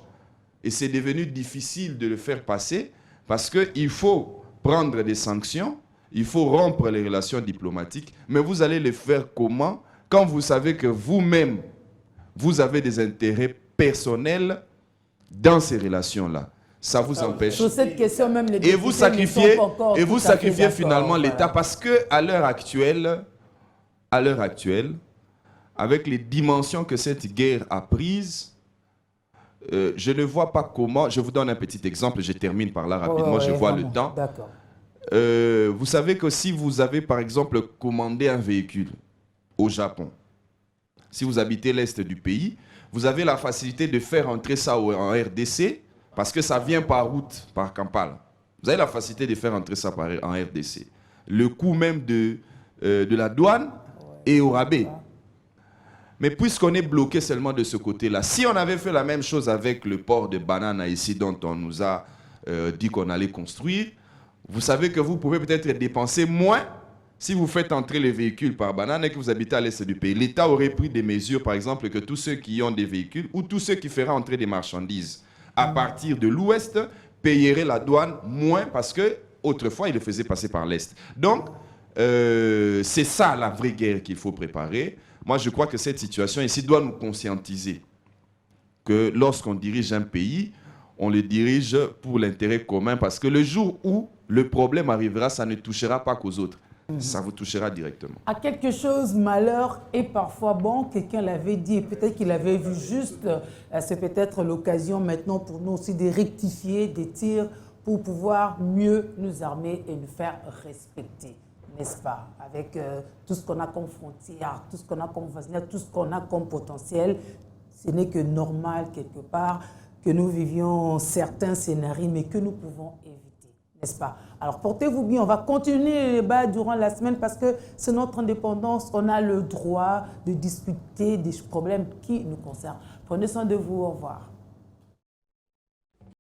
Et c'est devenu difficile de le faire passer parce qu'il faut prendre des sanctions, il faut rompre les relations diplomatiques. Mais vous allez le faire comment quand vous savez que vous-même, vous avez des intérêts personnels dans ces relations-là? Ça vous empêche. Sur cette question, même les et vous sacrifiez finalement l'État parce qu'à l'heure actuelle, avec les dimensions que cette guerre a prises, je ne vois pas comment... Je vous donne un petit exemple, je termine par là rapidement, je vois le temps. Vous savez que si vous avez par exemple commandé un véhicule au Japon, si vous habitez l'Est du pays, vous avez la facilité de faire entrer ça en RDC parce que ça vient par route, par Kampala. Vous avez la facilité de faire entrer ça en RDC. Le coût même de la douane est au rabais. Mais puisqu'on est bloqué seulement de ce côté-là, si on avait fait la même chose avec le port de Banana ici, dont on nous a dit qu'on allait construire, vous savez que vous pouvez peut-être dépenser moins si vous faites entrer les véhicules par Banana et que vous habitez à l'est du pays. L'État aurait pris des mesures, par exemple, que tous ceux qui ont des véhicules ou tous ceux qui feraient entrer des marchandises à partir de l'ouest payeraient la douane moins parce que autrefois ils le faisaient passer par l'est. Donc, c'est ça la vraie guerre qu'il faut préparer. Moi, je crois que cette situation ici doit nous conscientiser que lorsqu'on dirige un pays, on le dirige pour l'intérêt commun parce que le jour où le problème arrivera, ça ne touchera pas qu'aux autres. Ça vous touchera directement. À quelque chose, malheur est parfois bon. Quelqu'un l'avait dit, peut-être qu'il avait vu juste. C'est peut-être l'occasion maintenant pour nous aussi de rectifier des tirs pour pouvoir mieux nous armer et nous faire respecter, n'est-ce pas? Avec tout ce qu'on a comme frontières, tout ce qu'on a comme voisinage, tout ce qu'on a comme potentiel, ce n'est que normal quelque part que nous vivions certains scénarios, mais que nous pouvons éviter. N'est-ce pas? Alors portez-vous bien, on va continuer les débats durant la semaine parce que c'est notre indépendance, on a le droit de discuter des problèmes qui nous concernent. Prenez soin de vous, au revoir.